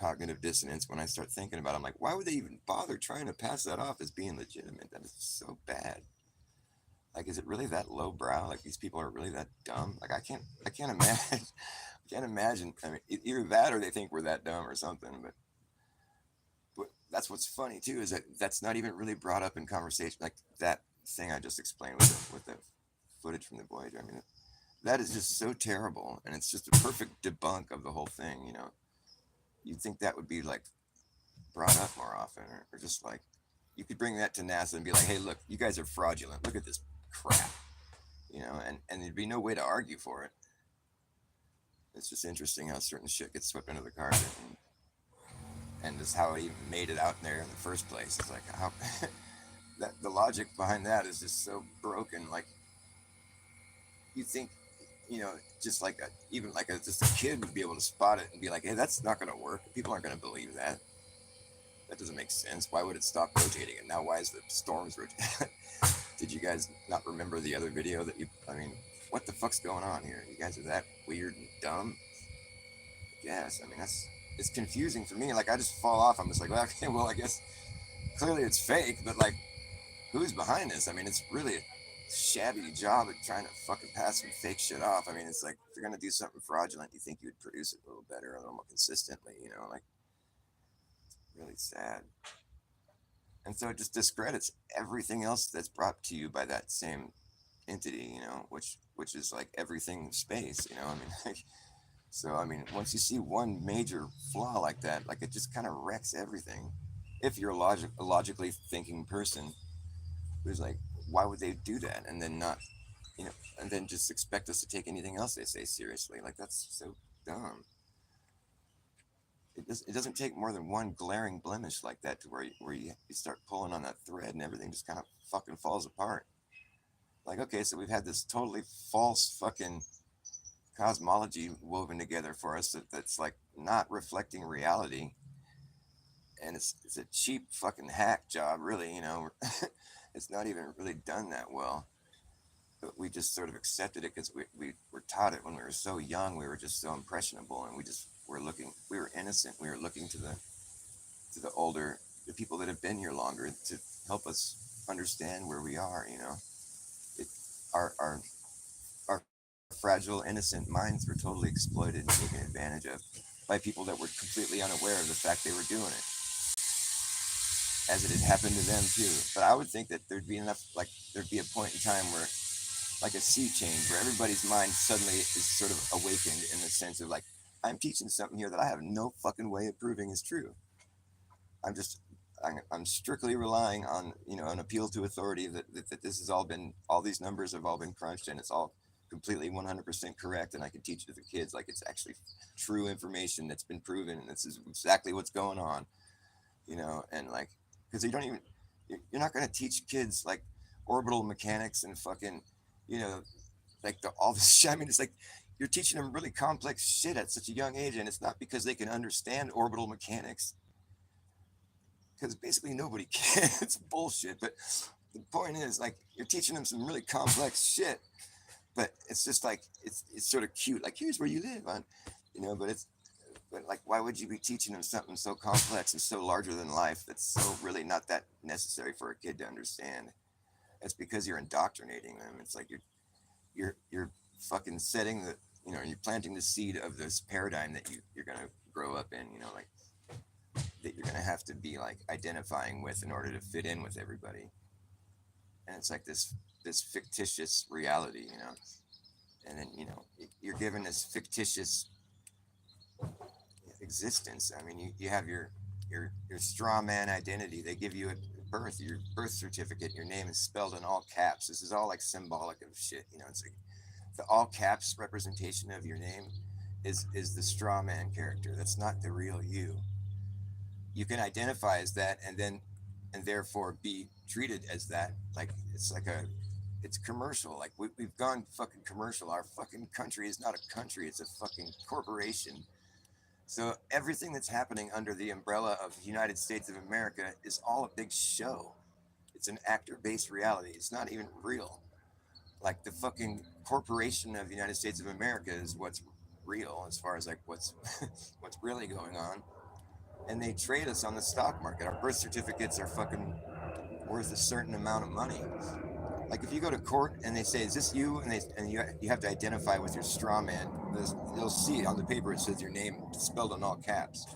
cognitive dissonance when I start thinking about it. I'm like, why would they even bother trying to pass that off as being legitimate? That is so bad. Like, is it really that lowbrow? Like, these people are really that dumb? Like, I can't imagine. I can't imagine. I mean, either that or they think we're that dumb or something. But that's what's funny too is that that's not even really brought up in conversation. Like that thing I just explained with the footage from the Voyager. I mean, that is just so terrible, and it's just a perfect debunk of the whole thing. You'd think that would be like brought up more often, or just like you could bring that to NASA and be like, hey, look, you guys are fraudulent. Look at this crap, and there'd be no way to argue for it. It's just interesting how certain shit gets swept under the carpet, and just how it even made it out there in the first place. It's like how that the logic behind that is just so broken. Like you think, just like even like just a kid would be able to spot it and be like, hey, that's not going to work. People aren't going to believe that. That doesn't make sense. Why would it stop rotating? And now why is the storms rotating? Did you guys not remember the other video I mean, what the fuck's going on here? You guys are that weird and dumb? Yes, I mean, it's confusing for me. Like, I just fall off. I'm just like, well, okay, well, I guess clearly it's fake, but like, who's behind this? I mean, it's really a shabby job at trying to fucking pass some fake shit off. I mean, it's like, if you're going to do something fraudulent, you think you would produce it a little better, a little more consistently, like, really sad. And so it just discredits everything else that's brought to you by that same entity, which is like everything space, I mean, like, so I mean, once you see one major flaw like that, like it just kind of wrecks everything. If you're a logically thinking person who's like, why would they do that, and then not, you know, and then just expect us to take anything else they say seriously? Like that's so dumb. It doesn't take more than one glaring blemish like that to where you start pulling on that thread and everything just kind of fucking falls apart. Like, okay, so we've had this totally false fucking cosmology woven together for us that's like not reflecting reality, and it's a cheap fucking hack job, really. It's not even really done that well, but we just sort of accepted it because we were taught it when we were so young. We were just so impressionable, and we were innocent. We were looking to the people that have been here longer to help us understand where we are. It, our fragile, innocent minds were totally exploited and taken advantage of by people that were completely unaware of the fact they were doing it, as it had happened to them too. But I would think that there'd be a point in time where, like a sea change, where everybody's mind suddenly is sort of awakened in the sense of like, I'm teaching something here that I have no fucking way of proving is true. I'm just I'm strictly relying on an appeal to authority that this has all these numbers have all been crunched, and it's all completely 100% correct, and I can teach it to the kids like it's actually true information that's been proven, and this is exactly what's going on. And like, because you're not going to teach kids like orbital mechanics and fucking, you know like all this shit. I mean, it's like you're teaching them really complex shit at such a young age, and it's not because they can understand orbital mechanics, because basically nobody can. It's bullshit. But the point is, like, you're teaching them some really complex shit, but it's just like it's sort of cute. Like, here's where you live on, but like, why would you be teaching them something so complex and so larger than life that's so really not that necessary for a kid to understand? It's because you're indoctrinating them. It's like you're fucking setting you're planting the seed of this paradigm that you're gonna grow up in. Like, that you're gonna have to be like identifying with in order to fit in with everybody. And it's like this fictitious reality. And then you're given this fictitious existence. I mean, you have your straw man identity. They give you at birth, your birth certificate. Your name is spelled in all caps. This is all like symbolic of shit. It's like the all caps representation of your name is the straw man character. That's not the real you. You can identify as that, and therefore be treated as that. Like, it's commercial. Like, we've gone fucking commercial. Our fucking country is not a country. It's a fucking corporation. So everything that's happening under the umbrella of the United States of America is all a big show. It's an actor-based reality. It's not even real. Like, the fucking corporation of the United States of America is what's real, as far as like what's what's really going on. And they trade us on the stock market. Our birth certificates are fucking worth a certain amount of money. Like, if you go to court and they say, "Is this you?" and you have to identify with your straw man, you'll see on the paper it says your name spelled in all caps.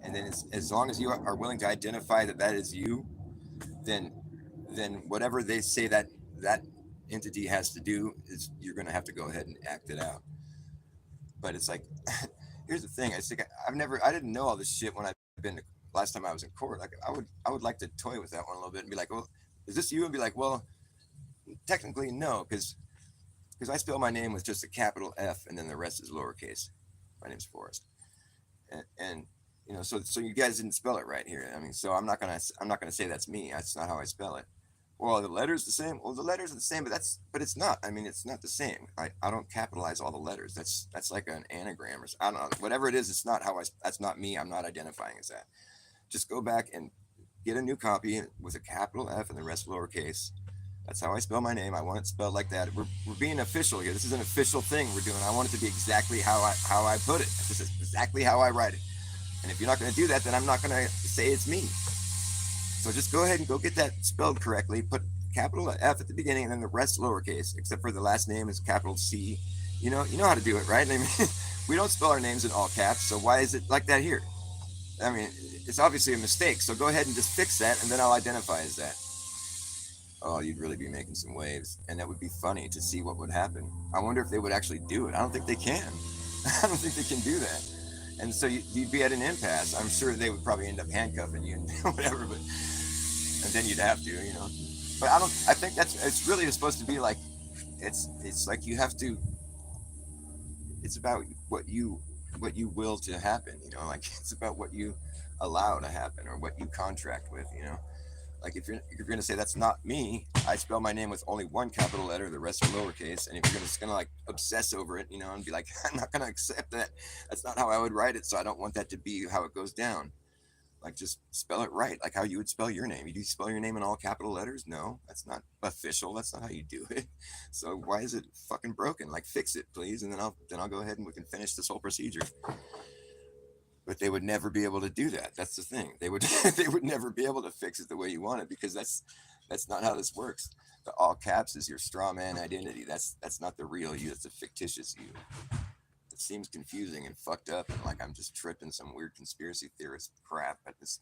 And then as long as you are willing to identify that is you, then whatever they say that entity has to do is you're going to have to go ahead and act it out. But it's like, here's the thing. I didn't know all this shit when I've been to, last time I was in court. Like, I would like to toy with that one a little bit and be like, well, is this you? And be like, well, technically no, because I spell my name with just a capital F and then the rest is lowercase. My name's Forrest, and so you guys didn't spell it right here. I mean, so I'm not gonna say that's me. That's not how I spell it. Well, are the letters the same? Well, the letters are the same, but it's not. I mean, it's not the same. I don't capitalize all the letters. That's like an anagram, or I don't know. Whatever it is, it's not how I. That's not me. I'm not identifying as that. Just go back and get a new copy with a capital F and the rest lowercase. That's how I spell my name. I want it spelled like that. We're being official here. This is an official thing we're doing. I want it to be exactly how I put it. This is exactly how I write it. And if you're not going to do that, then I'm not going to say it's me. So just go ahead and go get that spelled correctly. Put capital F at the beginning and then the rest lowercase, except for the last name is capital C. You know how to do it, right? I mean, we don't spell our names in all caps, so why is it like that here? I mean, it's obviously a mistake. So go ahead and just fix that, and then I'll identify as that. Oh, you'd really be making some waves, and that would be funny to see what would happen. I wonder if they would actually do it. I don't think they can. I don't think they can do that. And so you'd be at an impasse. I'm sure they would probably end up handcuffing you and whatever, but and then you'd have to, you know. But I don't. I think that's it's really supposed to be like it's like you have to. It's about what you will to happen, you know. Like it's about what you allow to happen or what you contract with, you know. Like if you're gonna say that's not me, I spell my name with only one capital letter, the rest are lowercase. And if you're just gonna like obsess over it, you know, and be like, I'm not gonna accept that. That's not how I would write it, so I don't want that to be how it goes down. Like just spell it right, like how you would spell your name. You do spell your name in all capital letters? No, that's not official. That's not how you do it. So why is it fucking broken? Like fix it, please, and then I'll go ahead and we can finish this whole procedure. But they would never be able to do that. That's the thing. They would they would never be able to fix it the way you want it because that's not how this works. The all caps is your straw man identity. That's not the real you. That's a fictitious you. It seems confusing and fucked up, and like I'm just tripping some weird conspiracy theorist crap. But this,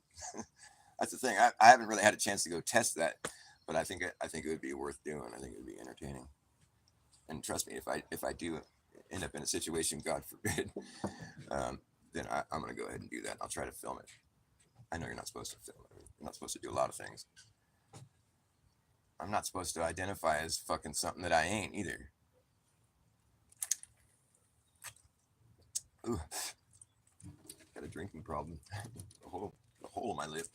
that's the thing. I haven't really had a chance to go test that, but I think it would be worth doing. I think it would be entertaining. And trust me, if I do end up in a situation, God forbid, then I'm gonna go ahead and do that. I'll try to film it. I know you're not supposed to film it. You're not supposed to do a lot of things. I'm not supposed to identify as fucking something that I ain't either. Ooh, got a drinking problem. A hole in my lip.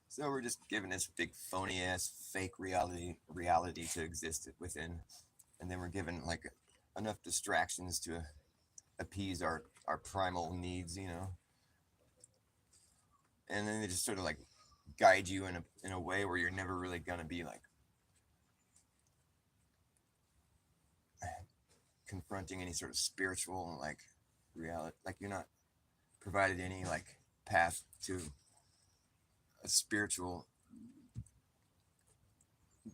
So we're just giving this big phony ass fake reality to exist within, and then we're given like enough distractions to appease our primal needs, you know, and then they just sort of like guide you in a way where you're never really gonna be like confronting any sort of spiritual like reality. Like you're not provided any like path to a spiritual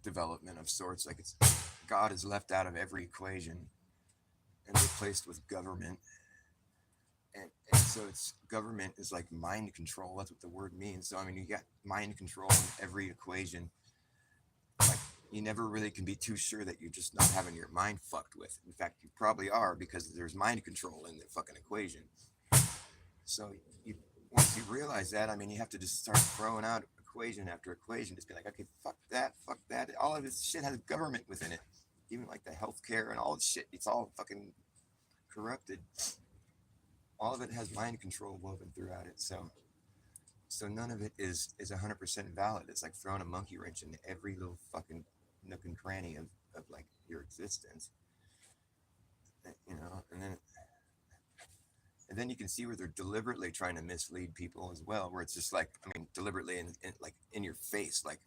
development of sorts. Like it's God is left out of every equation and replaced with government. And so it's government is like mind control. That's what the word means. So I mean, you got mind control in every equation. Like you never really can be too sure that you're just not having your mind fucked with. In fact, you probably are because there's mind control in the fucking equation. So you once you realize that, I mean, you have to just start throwing out equation after equation. Just be like, okay, fuck that, fuck that. All of this shit has government within it. Even like the healthcare and all this shit, it's all fucking corrupted. All of it has mind control woven throughout it. So none of it is 100% valid. It's like throwing a monkey wrench into every little fucking nook and cranny of like your existence, you know. And then you can see where they're deliberately trying to mislead people as well. Where it's just like, I mean, deliberately in like in your face. Like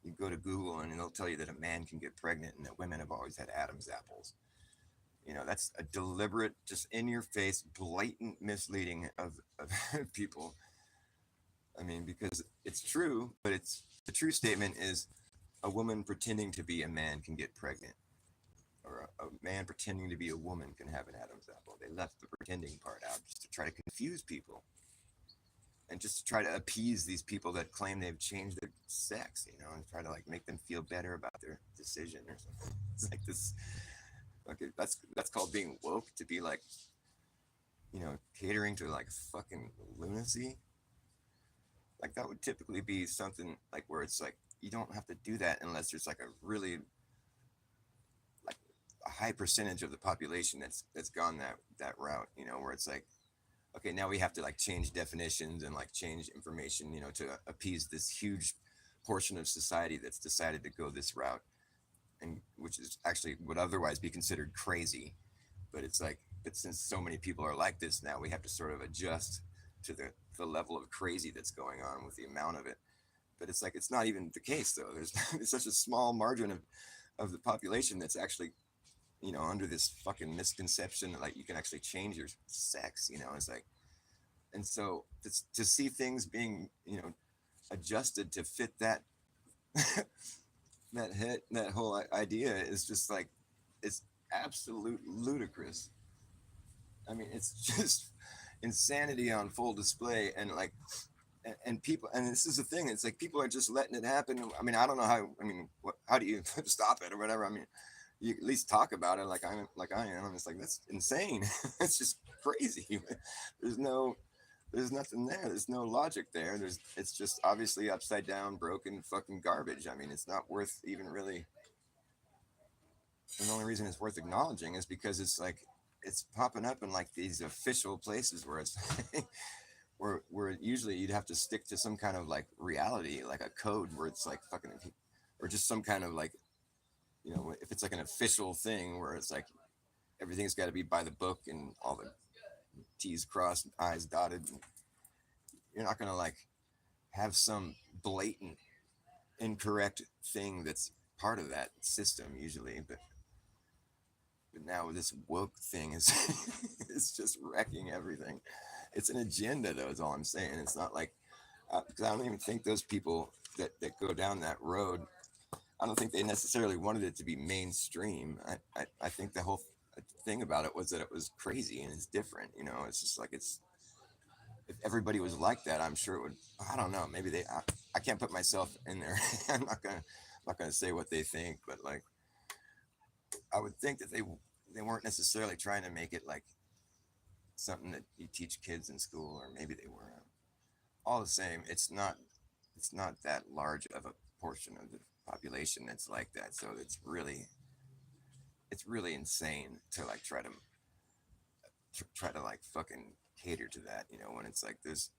you go to Google and it'll tell you that a man can get pregnant and that women have always had Adam's apples. You know, that's a deliberate, just in your face, blatant misleading of people. I mean, because it's true, but it's the true statement is a woman pretending to be a man can get pregnant, or a man pretending to be a woman can have an Adam's apple. They left the pretending part out just to try to confuse people and just to try to appease these people that claim they've changed their sex, you know, and try to like make them feel better about their decision or something. It's like this. Okay, that's called being woke, to be like, you know, catering to like fucking lunacy. Like that would typically be something like where it's like you don't have to do that unless there's like a really like a high percentage of the population that's gone that route, you know, where it's like, okay, now we have to like change definitions and like change information, you know, to appease this huge portion of society that's decided to go this route, and which is actually would otherwise be considered crazy. But it's like, but since so many people are like this now, we have to sort of adjust to the level of crazy that's going on with the amount of it. But it's like it's not even the case though. There's such a small margin of the population that's actually, you know, under this fucking misconception that like you can actually change your sex, you know. It's like, and so to see things being, you know, adjusted to fit that that whole idea is just like, it's absolute ludicrous. I mean, it's just insanity on full display, and like, and people, and this is the thing. It's like people are just letting it happen. I mean, I don't know how. I mean, how do you stop it or whatever? I mean, you at least talk about it, like I am. It's like that's insane. It's just crazy. There's no, there's nothing there. There's no logic there. It's just obviously upside down, broken, fucking garbage. I mean, it's not worth even really. And the only reason it's worth acknowledging is because it's like it's popping up in like these official places where it's where usually you'd have to stick to some kind of like reality, like a code where it's like fucking, or just some kind of like, you know, if it's like an official thing where it's like everything's got to be by the book and all the T's crossed, I's dotted. You're not gonna like have some blatant incorrect thing that's part of that system usually, but now this woke thing is it's just wrecking everything. It's an agenda, though. Is all I'm saying. It's not like because I don't even think those people that go down that road. I don't think they necessarily wanted it to be mainstream. I think the whole thing about it was that it was crazy and it's different. You know, it's just like it's if everybody was like that, I'm sure it would. I don't know. Maybe they. I can't put myself in there. I'm not gonna say what they think, but like I would think that they weren't necessarily trying to make it like something that you teach kids in school, or maybe they were. All the same, it's not that large of a portion of the population that's like that. So it's really insane to like try to like fucking cater to that. You know, when it's like there's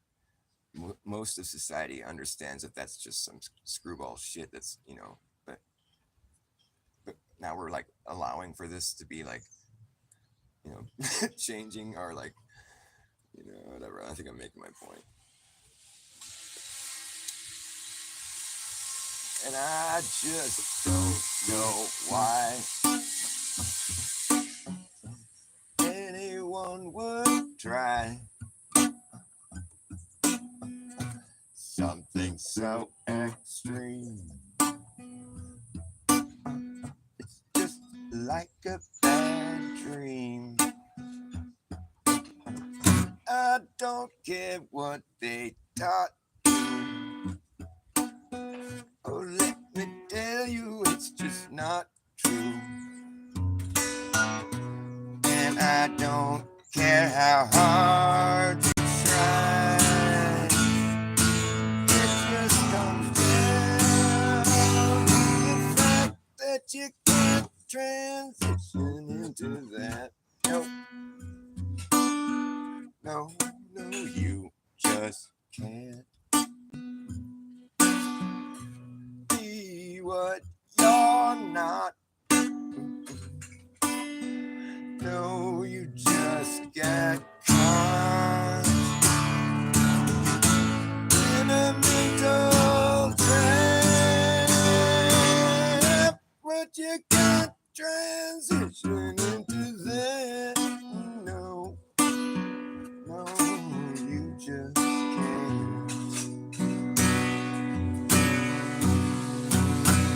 most of society understands that that's just some screwball shit. That's but now we're like allowing for this to be like changing our like whatever. I think I'm making my point. And I just don't know why anyone would try something so extreme. It's just like a bad dream. I don't care what they taught you. Oh, let me tell you, it's just not true. And I don't care how hard you try. It just comes down to the fact that you can't transition into that. No, no, no, you just can't be what you're not. No, you just get caught in a mental trap, but you can't transition into that. No, no, you just can't.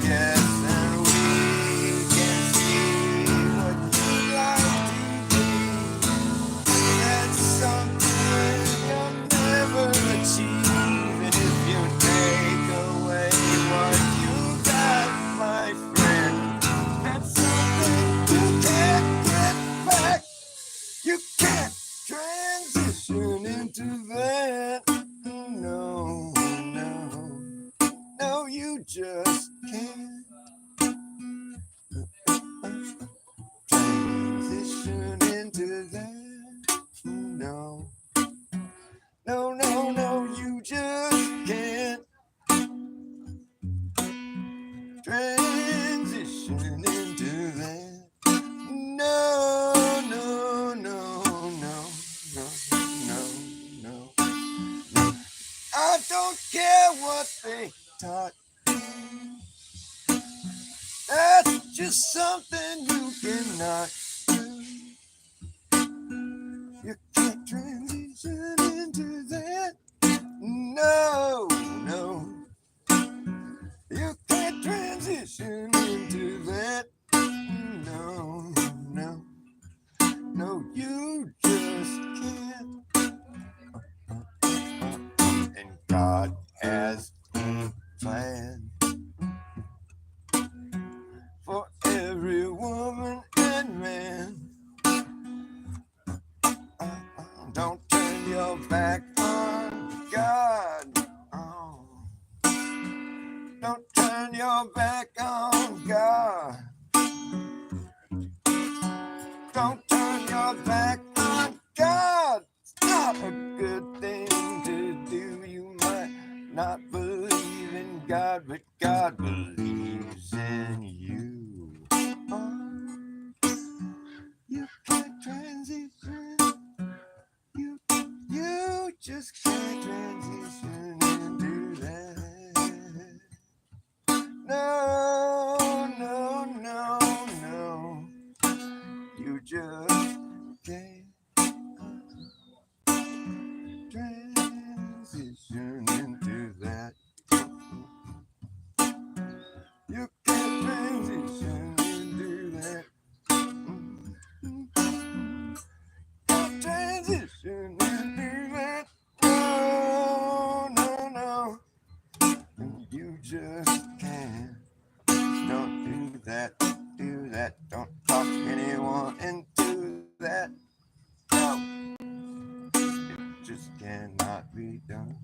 Yes, and we can see what you like to be. That's something you'll never achieve. And if you take away what you got, my friend, that's something you can't get back. You can't transition into that. No, no, no, you just can't transition into that. No, no, no, no, you just can't transition into that. No, no, no, no, no, no, no, no. I don't care what they taught. That's just something you cannot do. You can't transition into that. No, no. You can't transition into that. No, God has planned for every woman and man. Don't turn your back on God. Oh. Don't turn your back on God. Don't turn your back on God. It's not a good thing to do. You might not believe in God, but God believes in you. Oh, you can't transition. You just can't transition into that. No, no, no, no. You just can't transition into that. You can't transition into that. Can't transition into that. No, no, no. You just can't. Don't do that. Do that. Don't talk anyone into that. No. It just cannot be done.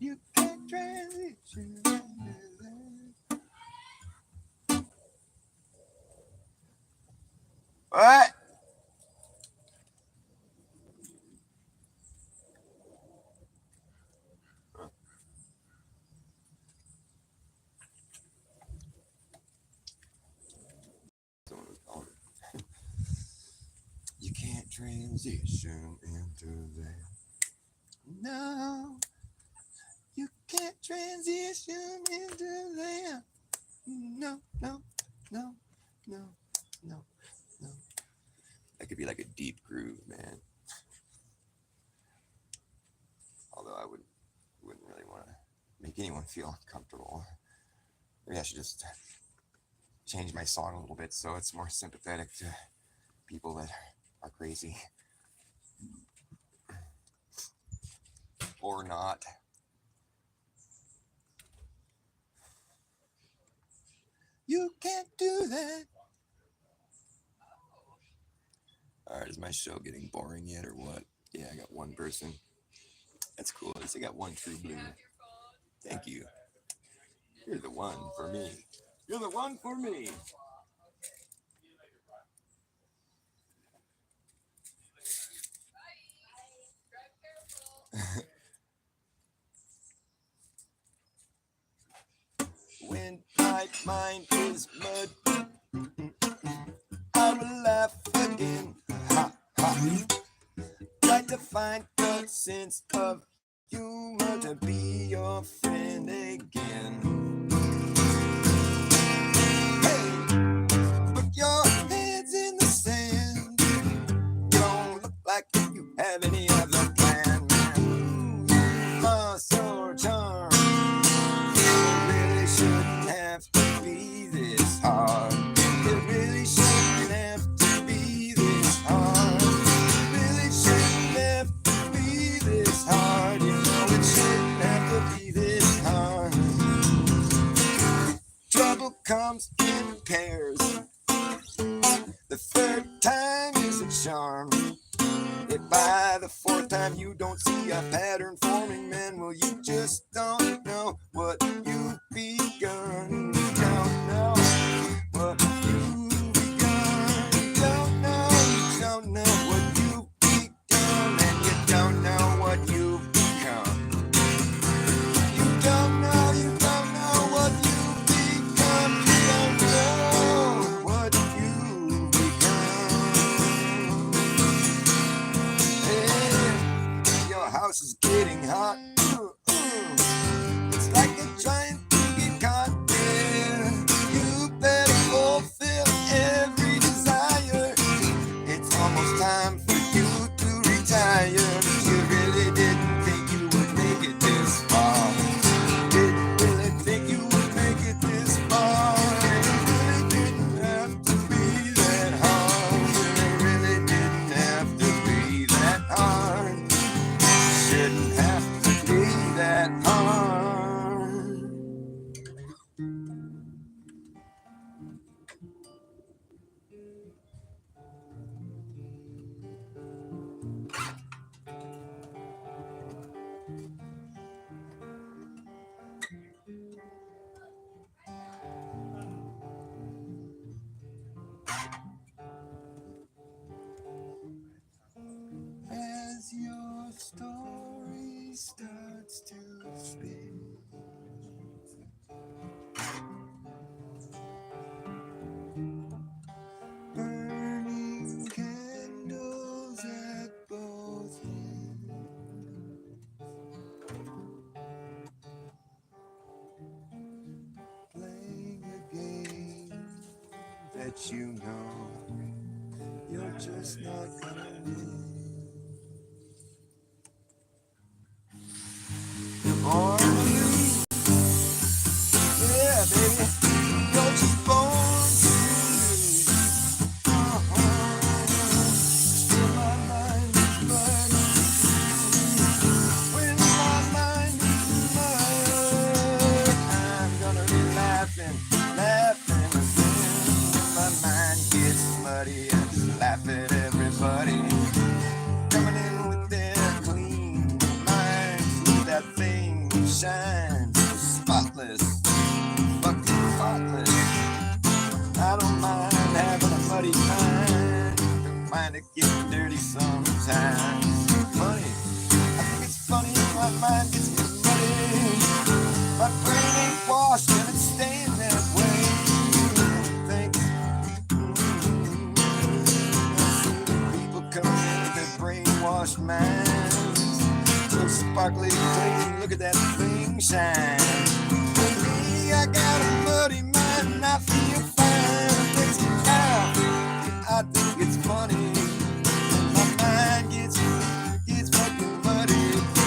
You can't transition into that. What? You can't transition into that. No, you can't transition into that. No, no, no, no, no, no. That could be like a deep groove, man. Although I wouldn't really want to make anyone feel uncomfortable. Maybe I should just change my song a little bit so it's more sympathetic to people that are crazy. Or not. You can't do that. All right, is my show getting boring yet or what? Yeah, I got one person. That's cool. At least I got one true blue. Thank you. You're the one for me. You're the one for me. When my mind is mud, I will laugh again. Ha, ha. Try to find the sense of humor to be your friend again. Hey, put your heads in the sand. You don't look like you have any other plan, man. You are so charmed. It really shouldn't have to be this hard. It really shouldn't have to be this hard. It really shouldn't have to be this hard. You know it shouldn't have to be this hard. Trouble comes in pairs. The third time is a charm. If by the fourth time you don't see a pattern forming, man, well, you just don't know what you've begun. You don't know what you've begun. You don't know what you've begun. And you don't know what you've become. You don't know what you've become. You don't know what you've become. Hey, your house is getting hot. It's like they're trying to get caught. Yeah, you better fulfill every desire. It's almost time for you to retire. But you really didn't think you would make it this far. Didn't really think you would make it this far. It really didn't have to be that hard. It really didn't have to be that hard. as your story starts to spin. Burning candles at both ends. Playing a game that you know you're just not gonna win. You're born to lose. Yeah, baby. You're just born to lose. Still my mind is burning. When my mind is mud, I'm gonna be laughing, laughing again. When my mind gets muddy, I just laugh at everybody. Coming in with their clean minds, with that thing shines spotless, fucking spotless. I don't mind having a muddy mind, don't mind it getting dirty sometimes. Funny, I think it's funny my mind gets muddy. My brain ain't washed and it's staying that way. Think people coming in with their brainwashed minds, so sparkly, clean. Look at that thing shine. Baby, I got a muddy mind and I feel fine. Things out. I think it's funny. My mind gets fucking muddy,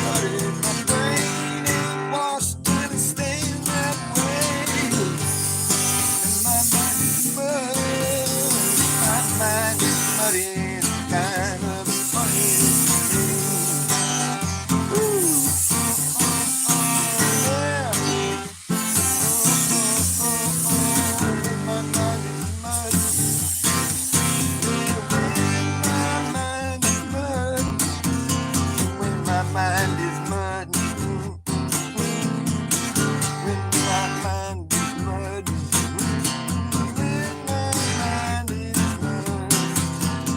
muddy. My brain ain't washed and it's staying that way. And my mind is muddy. My mind is muddy. It's kind of funny to me. Woo. Yeah. My mind is muddy. When my mind is mud, when my mind is mud, when my mind is mud,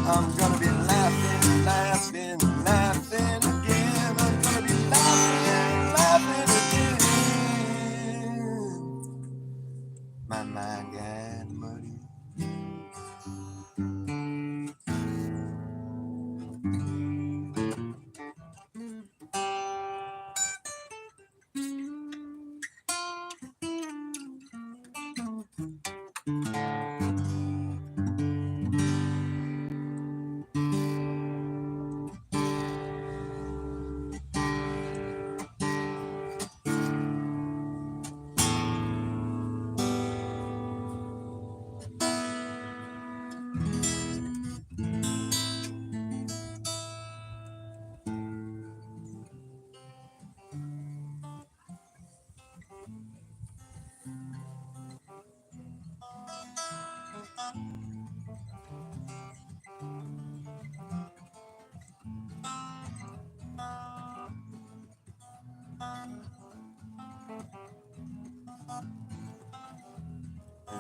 I'm gonna be laughing, laughing, laughing again. I'm gonna be laughing, laughing again. My mind got muddy.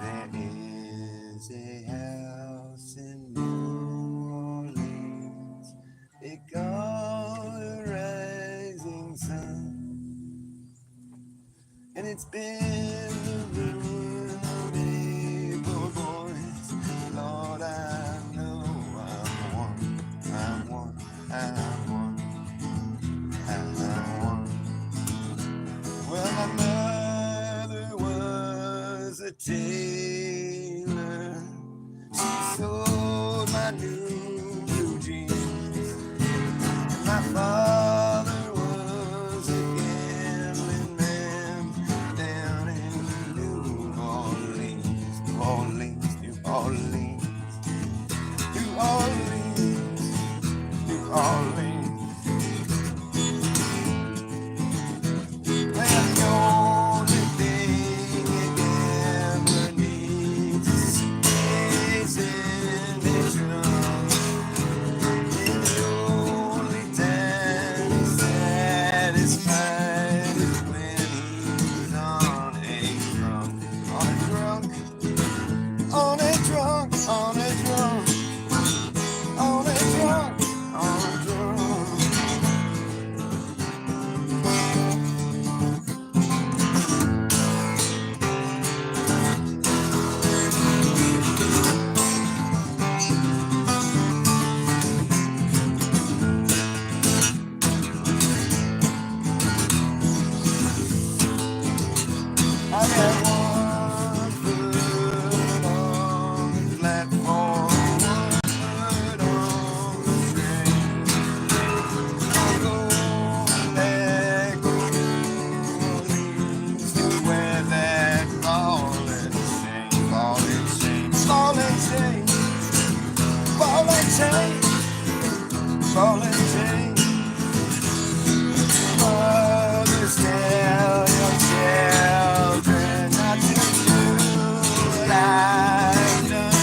There is a house in New Orleans, they call the rising sun, and it's been the ruin of many poor boys. Lord, I know I'm one, I'm one, I'm one, I'm one. Well, my mother was a tailor. She sewed my new blue jeans. And my father was a gambling man down in New Orleans, New Orleans, New Orleans, New Orleans, New Orleans. Well, the only thing a gambler needs is ambition. And the only time he's satisfied is when he's on a drunk, on a drunk, on a drunk, on a drunk, on a drunk, on a drunk. falling chains. Mothers tell your children not to do what I've done.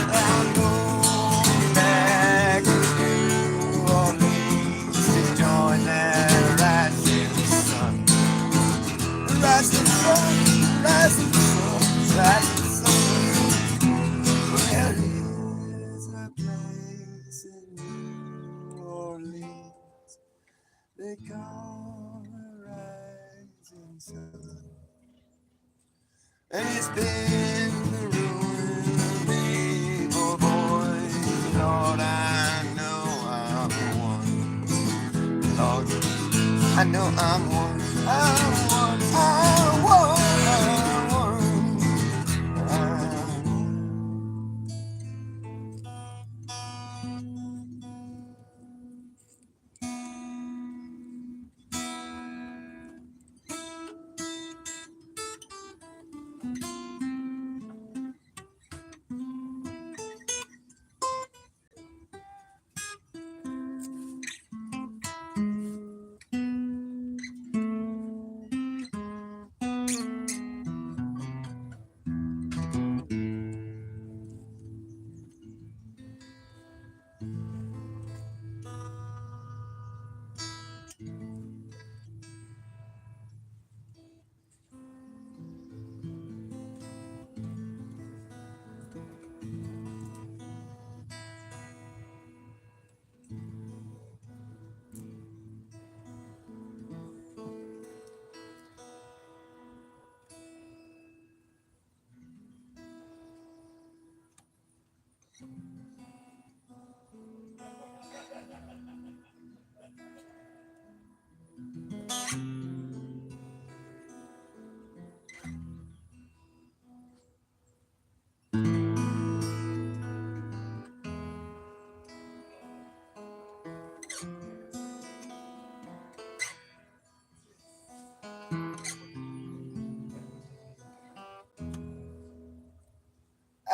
I'm going back to New Orleans to join that rising sun. Rising sun, rising sun, rising sun. There is a place in New Orleans they call the rising sun, and it's been the ruin of me, oh boys. Lord, I know I'm one. Lord, I know I'm one. I'm one. I'm one.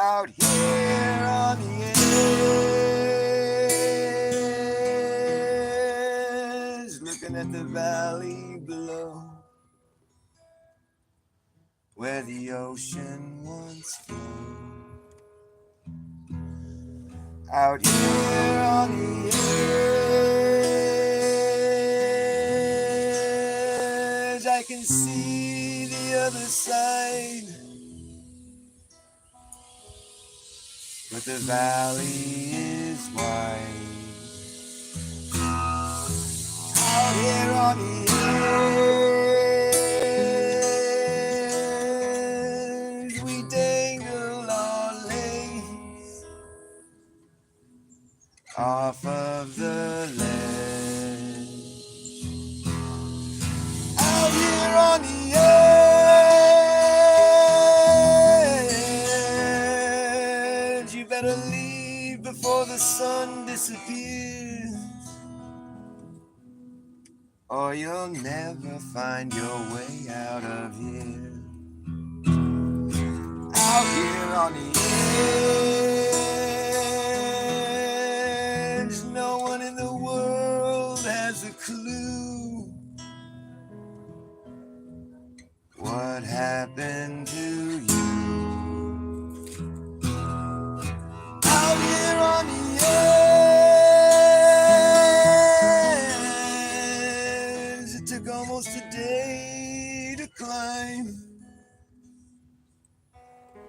Out here on the edge, looking at the valley below, where the ocean once flowed. Out here on the edge, I can see the other side, but the valley is wide. Out here on the edge, we dangle our legs off of the ledge. Out here on the edge, you better leave before the sun disappears, or you'll never find your way out of here. Out here on the edge, no one in the world has a clue what happened to you. Out here on the edge, it took almost a day to climb.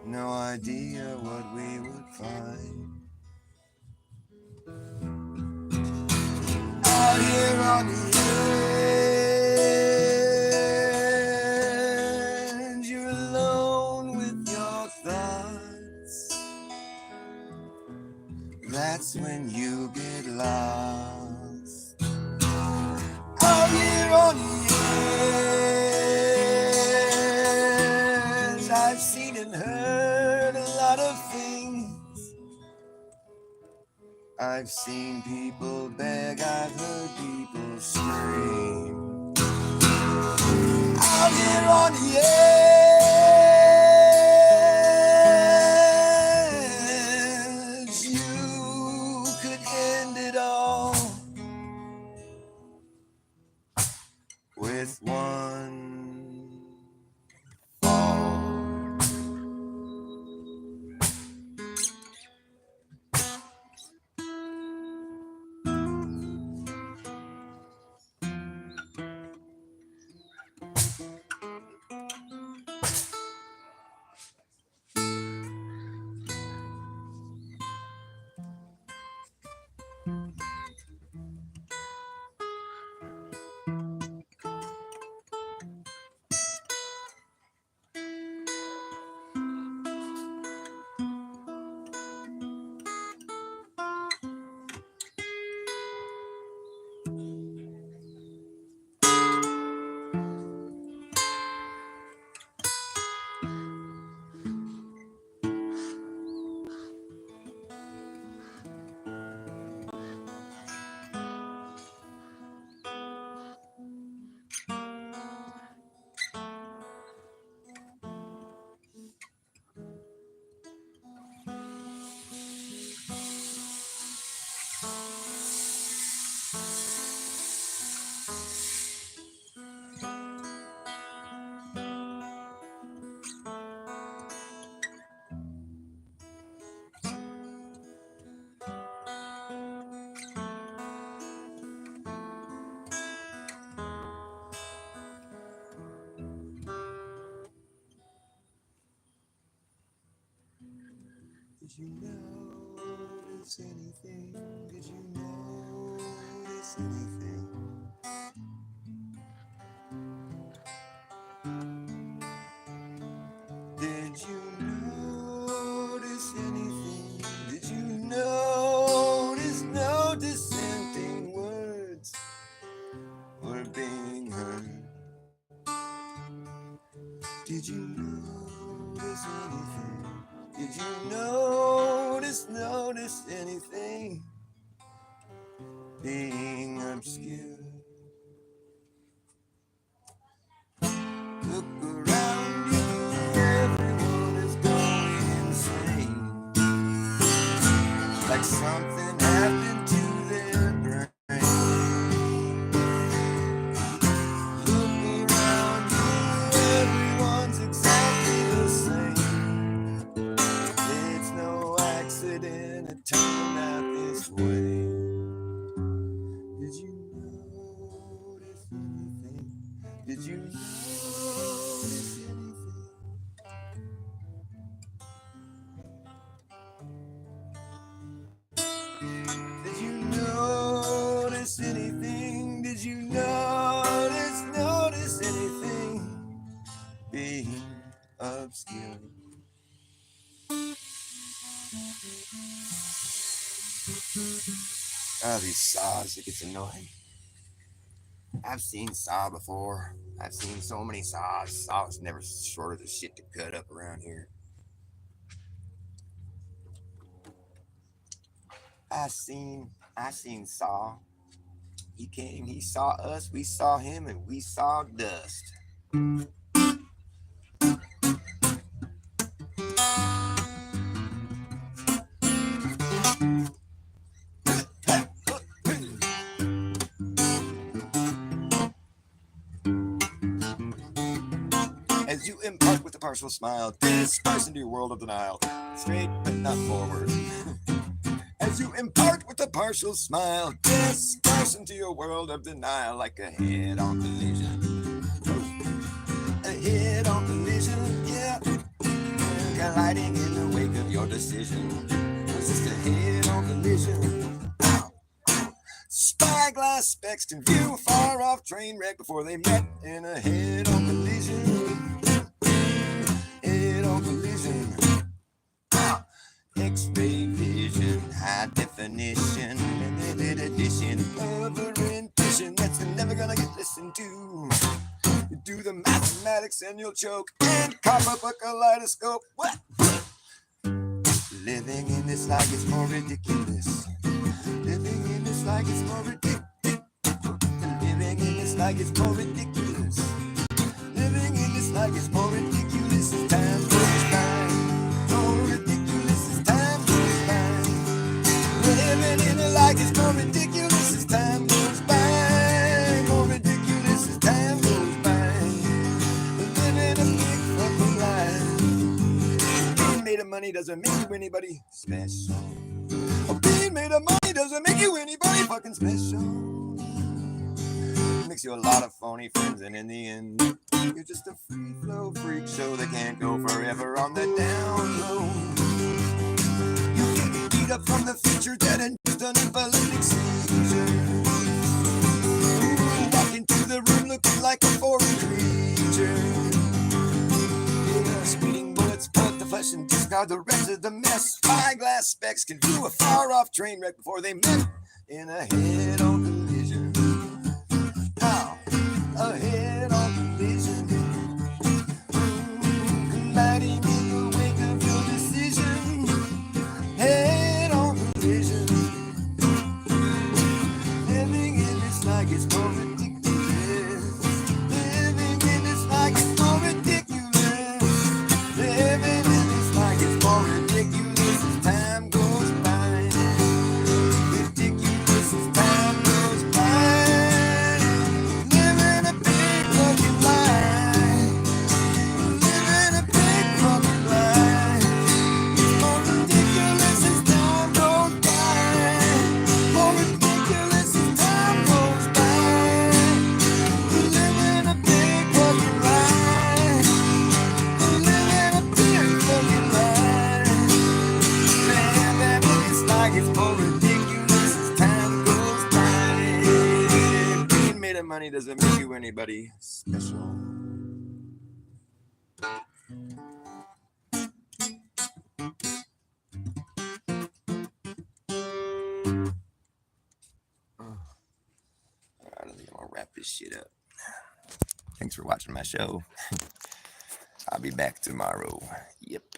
No idea what we would find. Out here on the edge, you're alone with your thoughts. That's when you get lost. Out here on the edge, I've seen and heard a lot of things. I've seen people beg, I've heard people scream. Out here on the edge, you could end it all. with one fall. Did you notice anything? Did you notice anything? Did you notice anything? Did you notice anything? Words were being heard. Did you notice anything? Did you notice anything being obscured? Look around you, everyone is going insane. Like something happened to their brain. Look around you, everyone's exactly the same. It's no accident it turned out this way. Did you notice anything? Did you notice anything? Did you notice anything? Did you notice anything being obscured? These saws, it gets annoying. I've seen saw before. I've seen so many saws. Saw's never short of the shit to cut up around here. I seen Saw. He came, he saw us, we saw him, and we saw dust. As you impart with a partial smile, disperse into your world of denial, straight but not forward. As you impart with a partial smile, disperse into your world of denial like a head-on collision. A head-on collision, yeah. Colliding in the wake of your decision. It's just a head-on collision. Spyglass specks can view a far-off train wreck before they met in a head-on collision. Head-on collision. X-ray vision, high definition, limited edition of a rendition that's never gonna get listened to. You do the mathematics and you'll choke and cough up a kaleidoscope. What? Living in this like it's more ridiculous. Living in this like it's more ridiculous. Living in this like it's more ridiculous. Living in this like it's more ridiculous as time goes by. More ridiculous as time goes by. Living in it like it's more ridiculous as time goes by. More ridiculous as time goes by. money doesn't make you anybody special. Being made of money doesn't make you anybody fucking special. It makes you a lot of phony friends, and in the end, you're just a free flow freak show that can't go forever on the down low. You get beat up from the future that induced an epileptic seizure. Walk into the room looking like a foreign creature. Yeah, speeding bullets put the flesh and discard the rest of the mess. Spyglass specs can view a far-off train wreck before they met in a head-on collision. Now, a head-on collision. Colliding in the wake of your decision. Head-on collision. Living in this like it's more ridiculous. Living in this like it's more ridiculous. Living in this like it's more ridiculous as time goes by. Ridiculous as time goes by. Living a big fucking lie. Living a big fucking lie. More ridiculous as time goes by. More ridiculous as time goes by. Living a big fucking lie. Living a big fucking lie. Man, it's like it's more ridiculous as time goes by. Being made of money doesn't make you anybody special. I don't think I'm gonna wrap this shit up. Thanks for watching my show. I'll be back tomorrow. Yep.